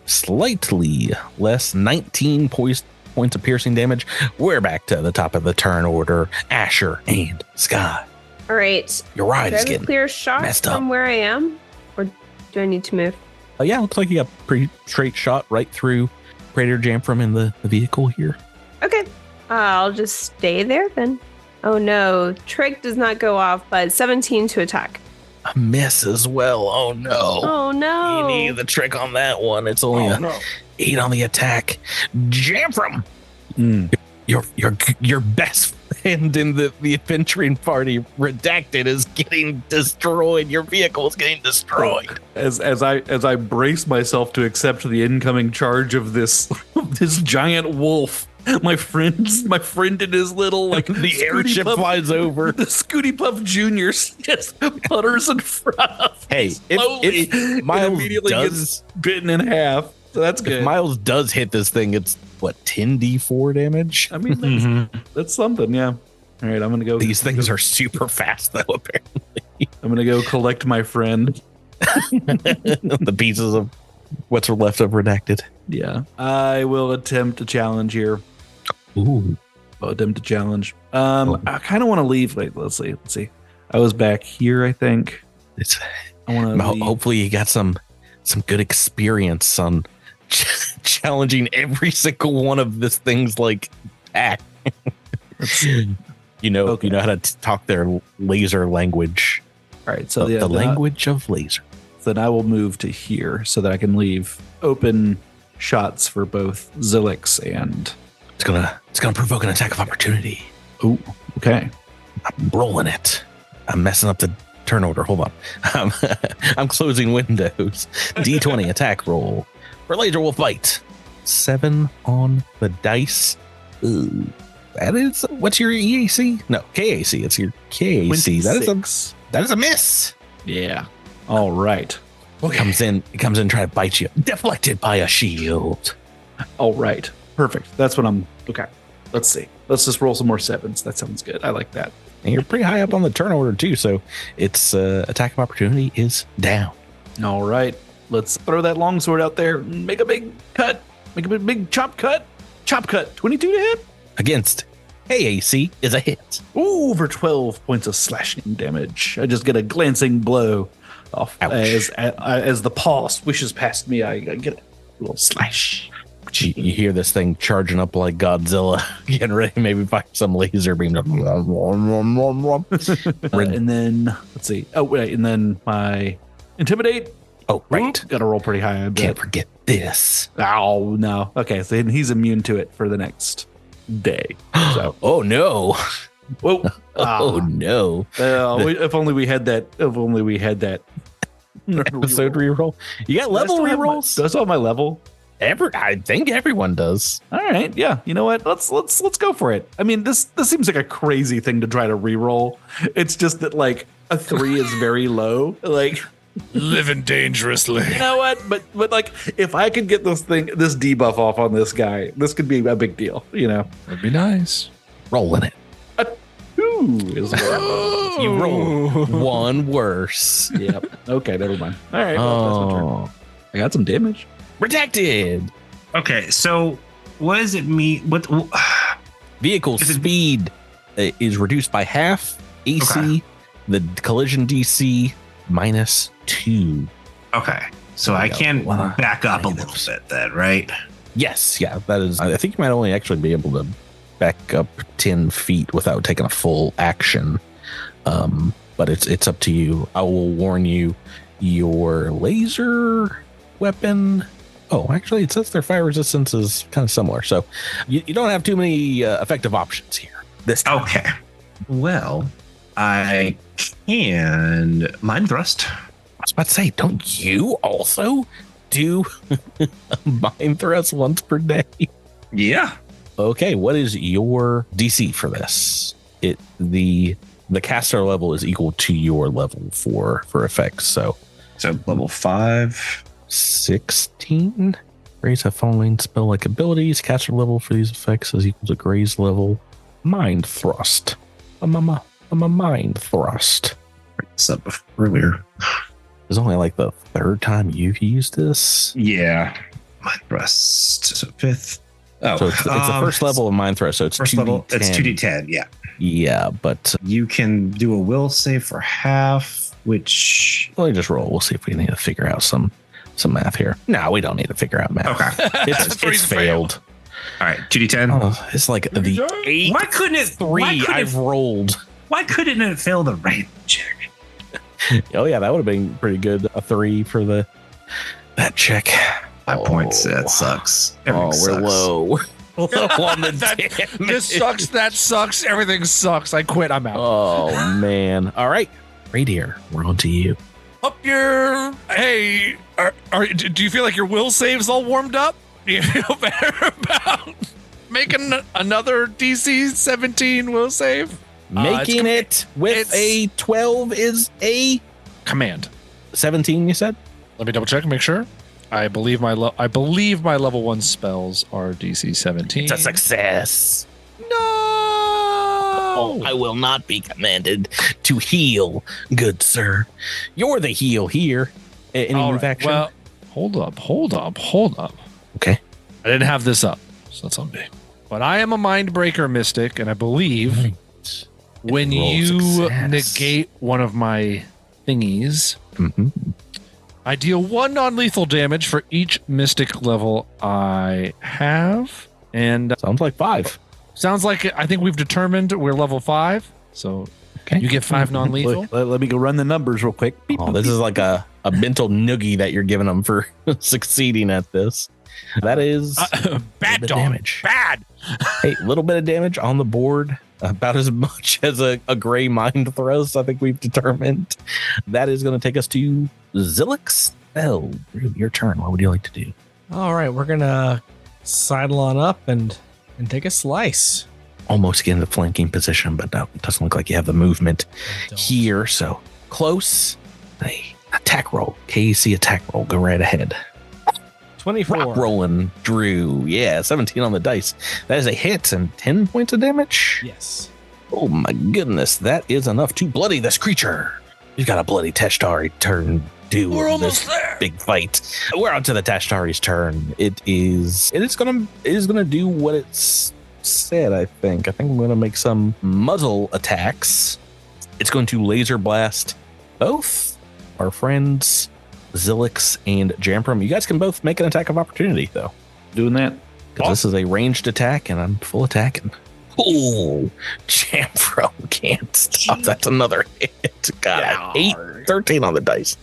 slightly less, 19 points of piercing damage. We're back to the top of the turn order. Asher and Sky. All right. Your ride Do I is have a getting clear shot messed from up. where I am? Or do I need to move? Yeah, looks like you got a pretty straight shot right through Praetor Jamfram in the vehicle here. Okay. I'll just stay there then. Oh no. Trick does not go off, but 17 to attack. A miss as well. Oh no. Oh no. You need the trick on that one. It's only a 8 on the attack. Jamfram! Your best friend in the adventuring party, Redacted, is getting destroyed. Your vehicle is getting destroyed. As I brace myself to accept the incoming charge of this giant wolf, my friend in his little The airship flies over. The Scooty Puff Jr. just putters in front of. Hey, slowly, if Miles and immediately does, gets bitten in half. So that's good. if Miles does hit this thing, it's what, 10d4 damage? I mean, that's something. Yeah. All right, I'm gonna go. These things are super fast, though. Apparently, I'm gonna go collect my friend. the pieces of what's left of Redacted. Yeah, I will attempt a challenge here. Ooh, I'll attempt a challenge. I kind of want to leave. Like, let's see. I was back here, I think. it's I want to. hopefully you got some good experience on challenging every single one of this thing's act. You know how to talk their laser language. All right, so The language of laser. Then I will move to here so that I can leave open shots for both Zilix and. It's gonna provoke an attack of opportunity. Oh, okay. I'm rolling it. I'm messing up the turn order. Hold on. I'm closing windows. D20 attack roll for Laser Wolf Bite. 7 on the dice. Ooh. That is, what's your EAC? No, KAC. It's your KAC. 26. That is a miss. Yeah. All right. It comes in trying to bite you. Deflected by a shield. All right. Perfect. That's what I'm. Okay. Let's see. Let's just roll some more 7s. That sounds good. I like that. And you're pretty high up on the turn order too, so its attack of opportunity is down. All right. Let's throw that longsword out there. Make a big cut. Make a big chop cut. Chop cut. 22 to hit. Against KAC is a hit. Ooh, over 12 points of slashing damage. I just get a glancing blow off as the paw swishes past me. I get a little slash. You hear this thing charging up like Godzilla, getting ready maybe fire some laser beam. And then let's see. Oh wait, and then my intimidate. Oh right, Got to roll pretty high. I bet. Can't forget this. Oh no. Okay, so he's immune to it for the next day. So Oh no. whoa. Oh no. If only we had that. Episode reroll. You got level rerolls? Do I still have my level? I think everyone does. All right, yeah. You know what? Let's go for it. I mean, this seems like a crazy thing to try to re-roll. It's just that a 3 is very low. Living dangerously. You know what? But if I could get this debuff off on this guy, this could be a big deal. That'd be nice. Rolling it. 2 is what You roll one worse. Yep. Okay, never mind. All right. Well, that's my turn. I got some damage. Protected. Okay, so what does it mean? What? Vehicle speed is reduced by half. AC, Okay. the collision DC -2. Okay, so I can Wow. back up a little bit then, right? Yes, yeah, that is. I think you might only actually be able to back up 10 feet without taking a full action. But it's up to you. I will warn you, your laser weapon. Oh, actually, it says their fire resistance is kind of similar. So you don't have too many effective options here this time. Okay. Well, I can mind thrust. I was about to say, don't you also do mind thrust once per day? Yeah. Okay, what is your DC for this? The caster level is equal to your level for effects. So So level 5. 16. Grace have following spell-like abilities. Caster level for these effects is equal to Gray's level. Mind Thrust. Mind Thrust. This up earlier. It's only like the third time you've used this. Yeah. Mind Thrust. So 5th. Oh, So it's the first level of Mind Thrust. So it's first 2d10. level. It's 2d10. Yeah. Yeah, but You can do a will save for half, which. let me just roll. We'll see if we need to figure out some math here. No, we don't need to figure out math. Okay. It's failed. All right. 2d10. Oh, it's like the 8th Why couldn't it? Why 3 couldn't I've rolled. Why couldn't it fail the random check? Oh yeah, that would have been pretty good. A 3 for that check. 5 points. That sucks. Everything We're sucks. low. Low on the damage. This sucks. That sucks. Everything sucks. I quit. I'm out. Oh man. All right, Radier, we're on to you. Up your. Hey, do you feel like your will save's all warmed up? Do you feel better about making another DC 17 will save? Making it with a 12 is a command. 17. You said. Let me double check and make sure. I believe my level 1 spells are DC 17. It's a success. No. Oh, I will not be commanded to heal, good sir. You're the heal here. Any All move right. action? Well, hold up. Okay. I didn't have this up, so that's on me. But I am a mind breaker mystic, and I believe when Roll you success. negate one of my thingies, I deal 1 non-lethal damage for each mystic level I have. And Sounds like 5. sounds like I think we've determined we're level 5. So Okay. you get 5 non-lethal. Let me go run the numbers real quick. Beep, Oh, boop, this beep. is like a mental noogie that you're giving them for succeeding at this. That is Bad bit of dog. damage. Bad. a little bit of damage on the board, about as much as a gray mind thrust. I think we've determined. That is going to take us to Zilix. Oh, your turn. What would you like to do? All right, we're gonna sidle on up and take a slice. Almost get into flanking position, but no, it doesn't look like you have the movement here. So close. Hey, attack roll. KC attack roll. Go right ahead. 24. Rock rolling, Drew. Yeah, 17 on the dice. That is a hit and 10 points of damage. Yes. Oh my goodness, that is enough to bloody this creature. You've got a bloody Tashtari turn due. We're in almost this there. Big fight. We're on to the Tashtari's turn. It is gonna do what it's said. I think I'm gonna make some muzzle attacks. It's going to laser blast both our friends Zilix and Jamprum. You guys can both make an attack of opportunity though, Doing that. because this is a ranged attack and I'm full attacking. Oh, Jamprum can't stop. That's another hit. God, 13 on the dice.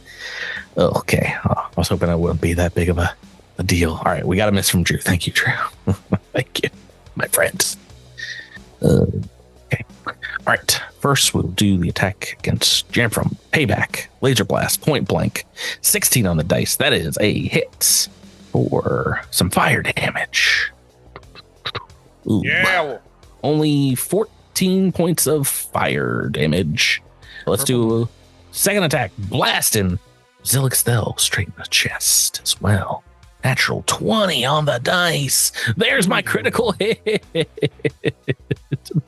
Okay. I was hoping it wouldn't be that big of a deal. All right. We got a miss from Drew. Thank you, Drew. Thank you, my friends. Okay. All right. First, we'll do the attack against Jamprum. Payback. Laser blast. Point blank. 16 on the dice. That is a hit for some fire damage. Ooh. Yeah. Only 14 points of fire damage. Let's do a second attack. Blasting Zilix Thel straight in the chest as well. Natural 20 on the dice. There's my critical hit.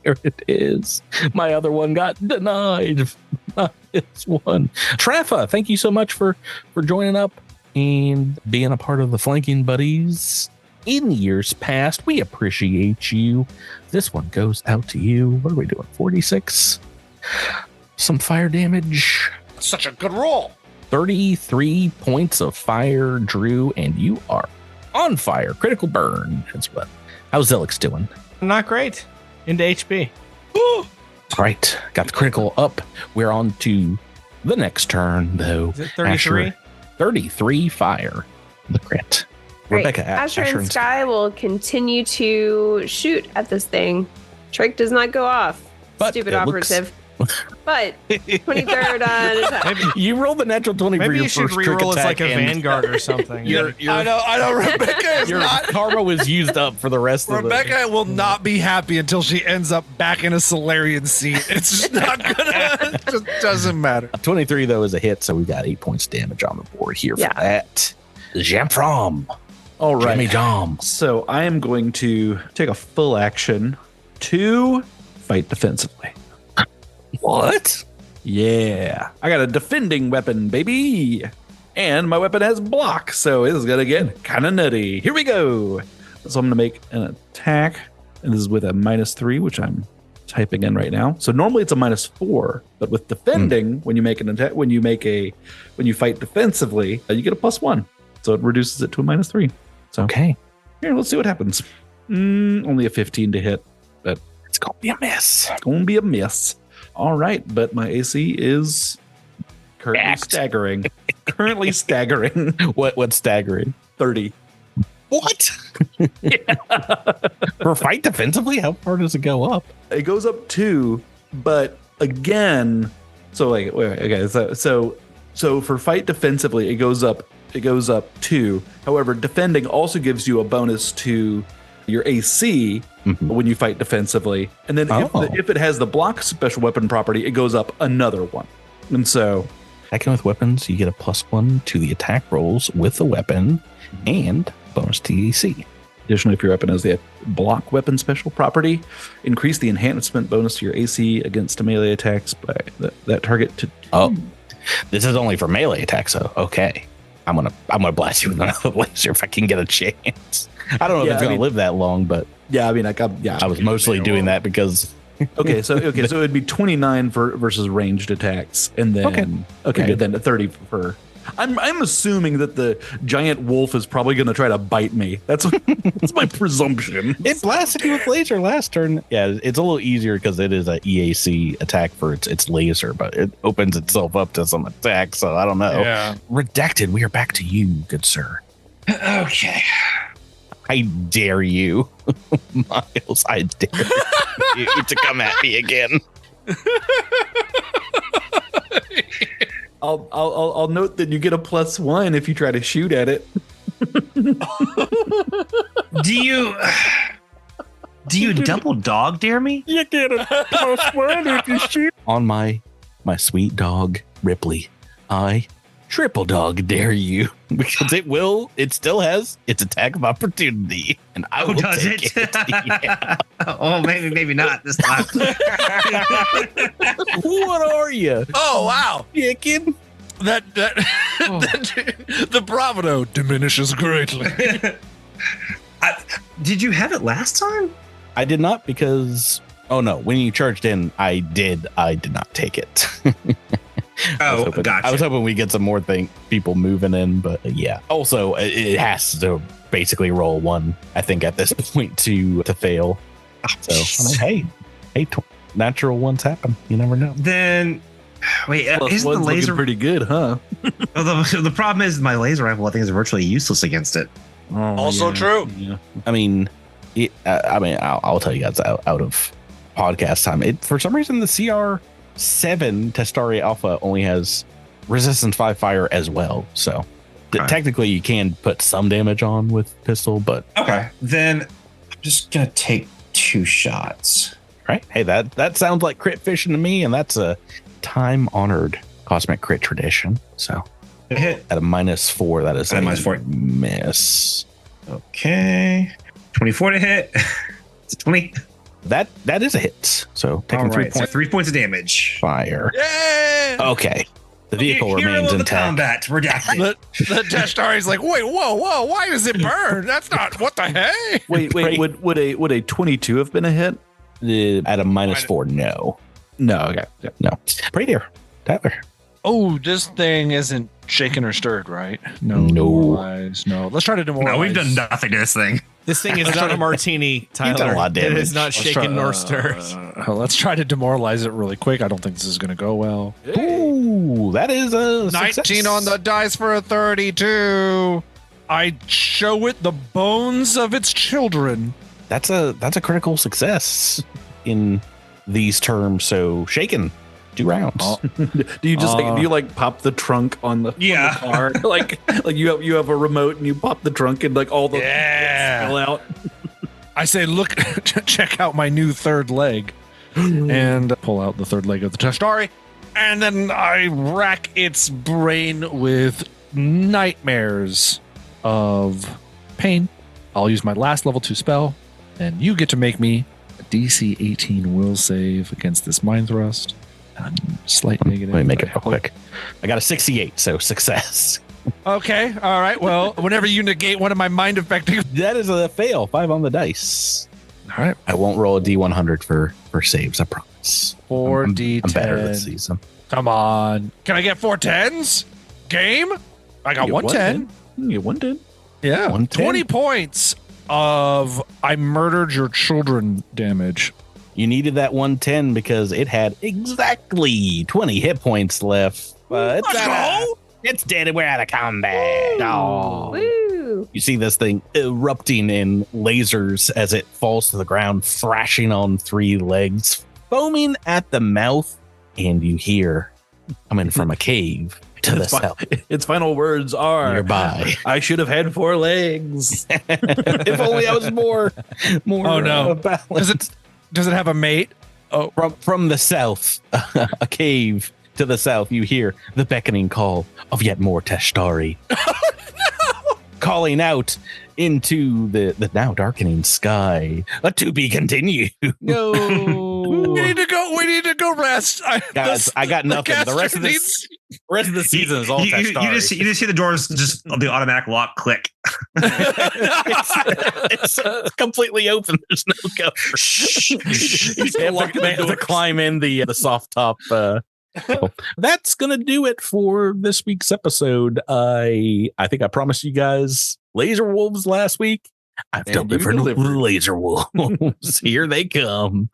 There it is. My other one got denied. Not this one. Trafa, thank you so much for joining up and being a part of the Flanking Buddies. In years past, we appreciate you. This one goes out to you. What are we doing? 46. Some fire damage. Such a good roll. 33 points of fire, Drew, and you are on fire. Critical burn as well. How's Zilix doing? Not great. Into HP. All right. Got the critical up. We're on to the next turn, though. Is it 33? Asher, 33 fire. The crit. Great. Rebecca, Asher and Sky will continue to shoot at this thing. Trike does not go off. But Stupid it operative. But 23rd attack. You rolled the natural 20 for Maybe your you should first trick reroll as attack, like a and vanguard or something. I know. Rebecca is your not. karma was used up for the rest of Rebecca will not be happy until she ends up back in a Solarian seat. It's just not gonna. It just doesn't matter. 23, though, is a hit, so we got 8 points damage on the board here for that. Jamfrom. All right. Jimmy Jam. So I am going to take a full action to fight defensively. What? Yeah. I got a defending weapon, baby. And my weapon has block, so it's going to get kind of nutty. Here we go. So I'm going to make an attack, and this is with a -3, which I'm typing in right now. So normally it's a -4, but with defending, when you make an attack, when you fight defensively, you get a +1. So it reduces it to a -3. So Okay. here, let's see what happens. Only a 15 to hit, but It's going to be a miss. it's going to be a miss. All right, but my AC is currently Act. staggering. Currently staggering. What's staggering? 30. What? For fight defensively? How far does it go up? It goes up 2, but again, so like wait, okay, so for fight defensively, it goes up 2. However, defending also gives you a bonus to your AC when you fight defensively. And then if it has the block special weapon property, it goes up another 1. And so Attacking with weapons, you get a +1 to the attack rolls with the weapon and bonus to AC. additionally, if your weapon has the block weapon special property, increase the enhancement bonus to your AC against melee attacks by that target to 2. Oh, this is only for melee attacks, so okay. I'm gonna blast you with another laser if I can get a chance. I don't know if it's gonna live that long, but yeah, I mean, I was mostly doing that because so it would be 29 versus ranged attacks, and then then 30 for. I'm assuming that the giant wolf is probably going to try to bite me. That's my presumption. it blasted you with laser last turn. Yeah, it's a little easier because it is a EAC attack for its laser, but it opens itself up to some attack. So I don't know. Yeah. Redacted. We are back to you, good sir. Okay. I dare you, Miles. I dare you to come at me again. I'll note that you get a +1 if you try to shoot at it. Do you double dog dare me? You get a +1 if you shoot. On my sweet dog Ripley, I triple dog dare you because it still has its attack of opportunity, and I will does take it? Yeah. Oh, maybe not this time. What are you? Oh wow! Chicken? That the bravado diminishes greatly. Did you have it last time? I did not because when you charged in, I did not take it. Oh, gotcha. I was hoping we get some more people moving in, but yeah. Also, it has to basically roll 1, I think, at this point to fail. So I mean, hey, natural ones happen. You never know. Then, wait, isn't the laser pretty good, huh? the problem is my laser rifle, I think, is virtually useless against it. Also true. Yeah. I mean, I'll tell you guys out of podcast time. For some reason, the CR7 Tashtari Alpha only has resistance 5 fire as well. So technically, you can put some damage on with pistol, but Okay, then I'm just gonna take 2 shots. right. Hey, that sounds like crit fishing to me, and that's a time-honored cosmic crit tradition. So A hit. at a -4, that is At a a -4. miss. Okay, 24 to hit. It's a 20. That is a hit. So taking All 3 right, so points 3 points of damage. fire. Yeah. Okay, the vehicle Hero remains of the intact. combat, redacted. The Tashtari's like, wait, whoa, why does it burn? That's not what the heck. Wait, Right. would a 22 have been a hit? At a -4, no. No, okay. Yeah. No. Right here, Tyler. Oh, this thing isn't shaken or stirred, right? No. No. No. Let's try to demoralize. No, we've done nothing to this thing. This thing is not a martini, Tyler. done a lot of It damage. is not shaken nor stirred. Let's try to demoralize it really quick. I don't think this is going to go well. Ooh, that is a 19 success. on the dice for a 32. I show it the bones of its children. That's a critical success in these terms. So shaken. 2 rounds. Oh. Do you just do you like pop the trunk on the, Yeah. on the car? like you have a remote and you pop the trunk and like all the spill out. I say, look, check out my new third leg, and pull out the third leg of the Tashtari, and then I rack its brain with nightmares of pain. I'll use my last level 2 spell, and you get to make me a DC 18 will save against this mind thrust. Slight negative. Let me make it real quick. I got a 68, so success. Okay, all right. Well, whenever you negate one of my mind affecting, That is a fail. 5 on the dice. all right, I won't roll a D100 for saves, I promise. 4d10. I'm better this season. Come on, can I get 4 10s? Game? I got You get 110. You get 110. Yeah, 110. 20 points of I murdered your children damage. You needed that 110 because it had exactly 20 hit points left. It's dead. We're out of combat. Oh. Woo! You see this thing erupting in lasers as it falls to the ground, thrashing on 3 legs, foaming at the mouth, and you hear coming from a cave to the south Its final words are nearby. I should have had 4 legs. If only I was more. Oh, no. Balanced. Does it have a mate? Oh, From the south, a cave to the south, you hear the beckoning call of yet more Tashtari. Calling out into the now darkening sky. To be continued. no. We need to go rest. Guys, I got nothing. The rest of the season is all you Tashtari. just see the doors just the automatic lock click. it's completely open. There's no cover. They have to climb in the soft top. That's gonna do it for this week's episode. I think I promised you guys laser wolves last week. I've And you delivered delivered. laser wolves. Here they come.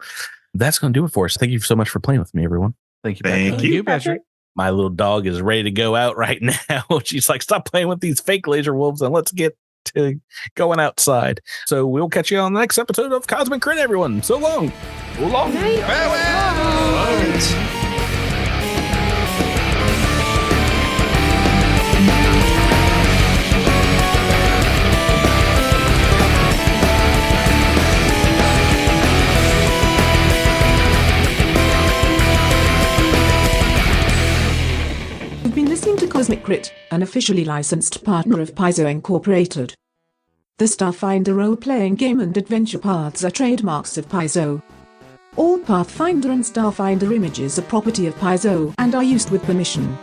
That's gonna do it for us. Thank you so much for playing with me, everyone. Thank you. Thank Patrick. you. Patrick. My little dog is ready to go out right now. She's like, stop playing with these fake laser wolves and let's get to going outside. So we'll catch you on the next episode of Cosmic Crit, everyone. So long. So long. You've been listening to Cosmic Crit, an officially licensed partner of Paizo Incorporated. The Starfinder role-playing game and adventure paths are trademarks of Paizo. All Pathfinder and Starfinder images are property of Paizo and are used with permission.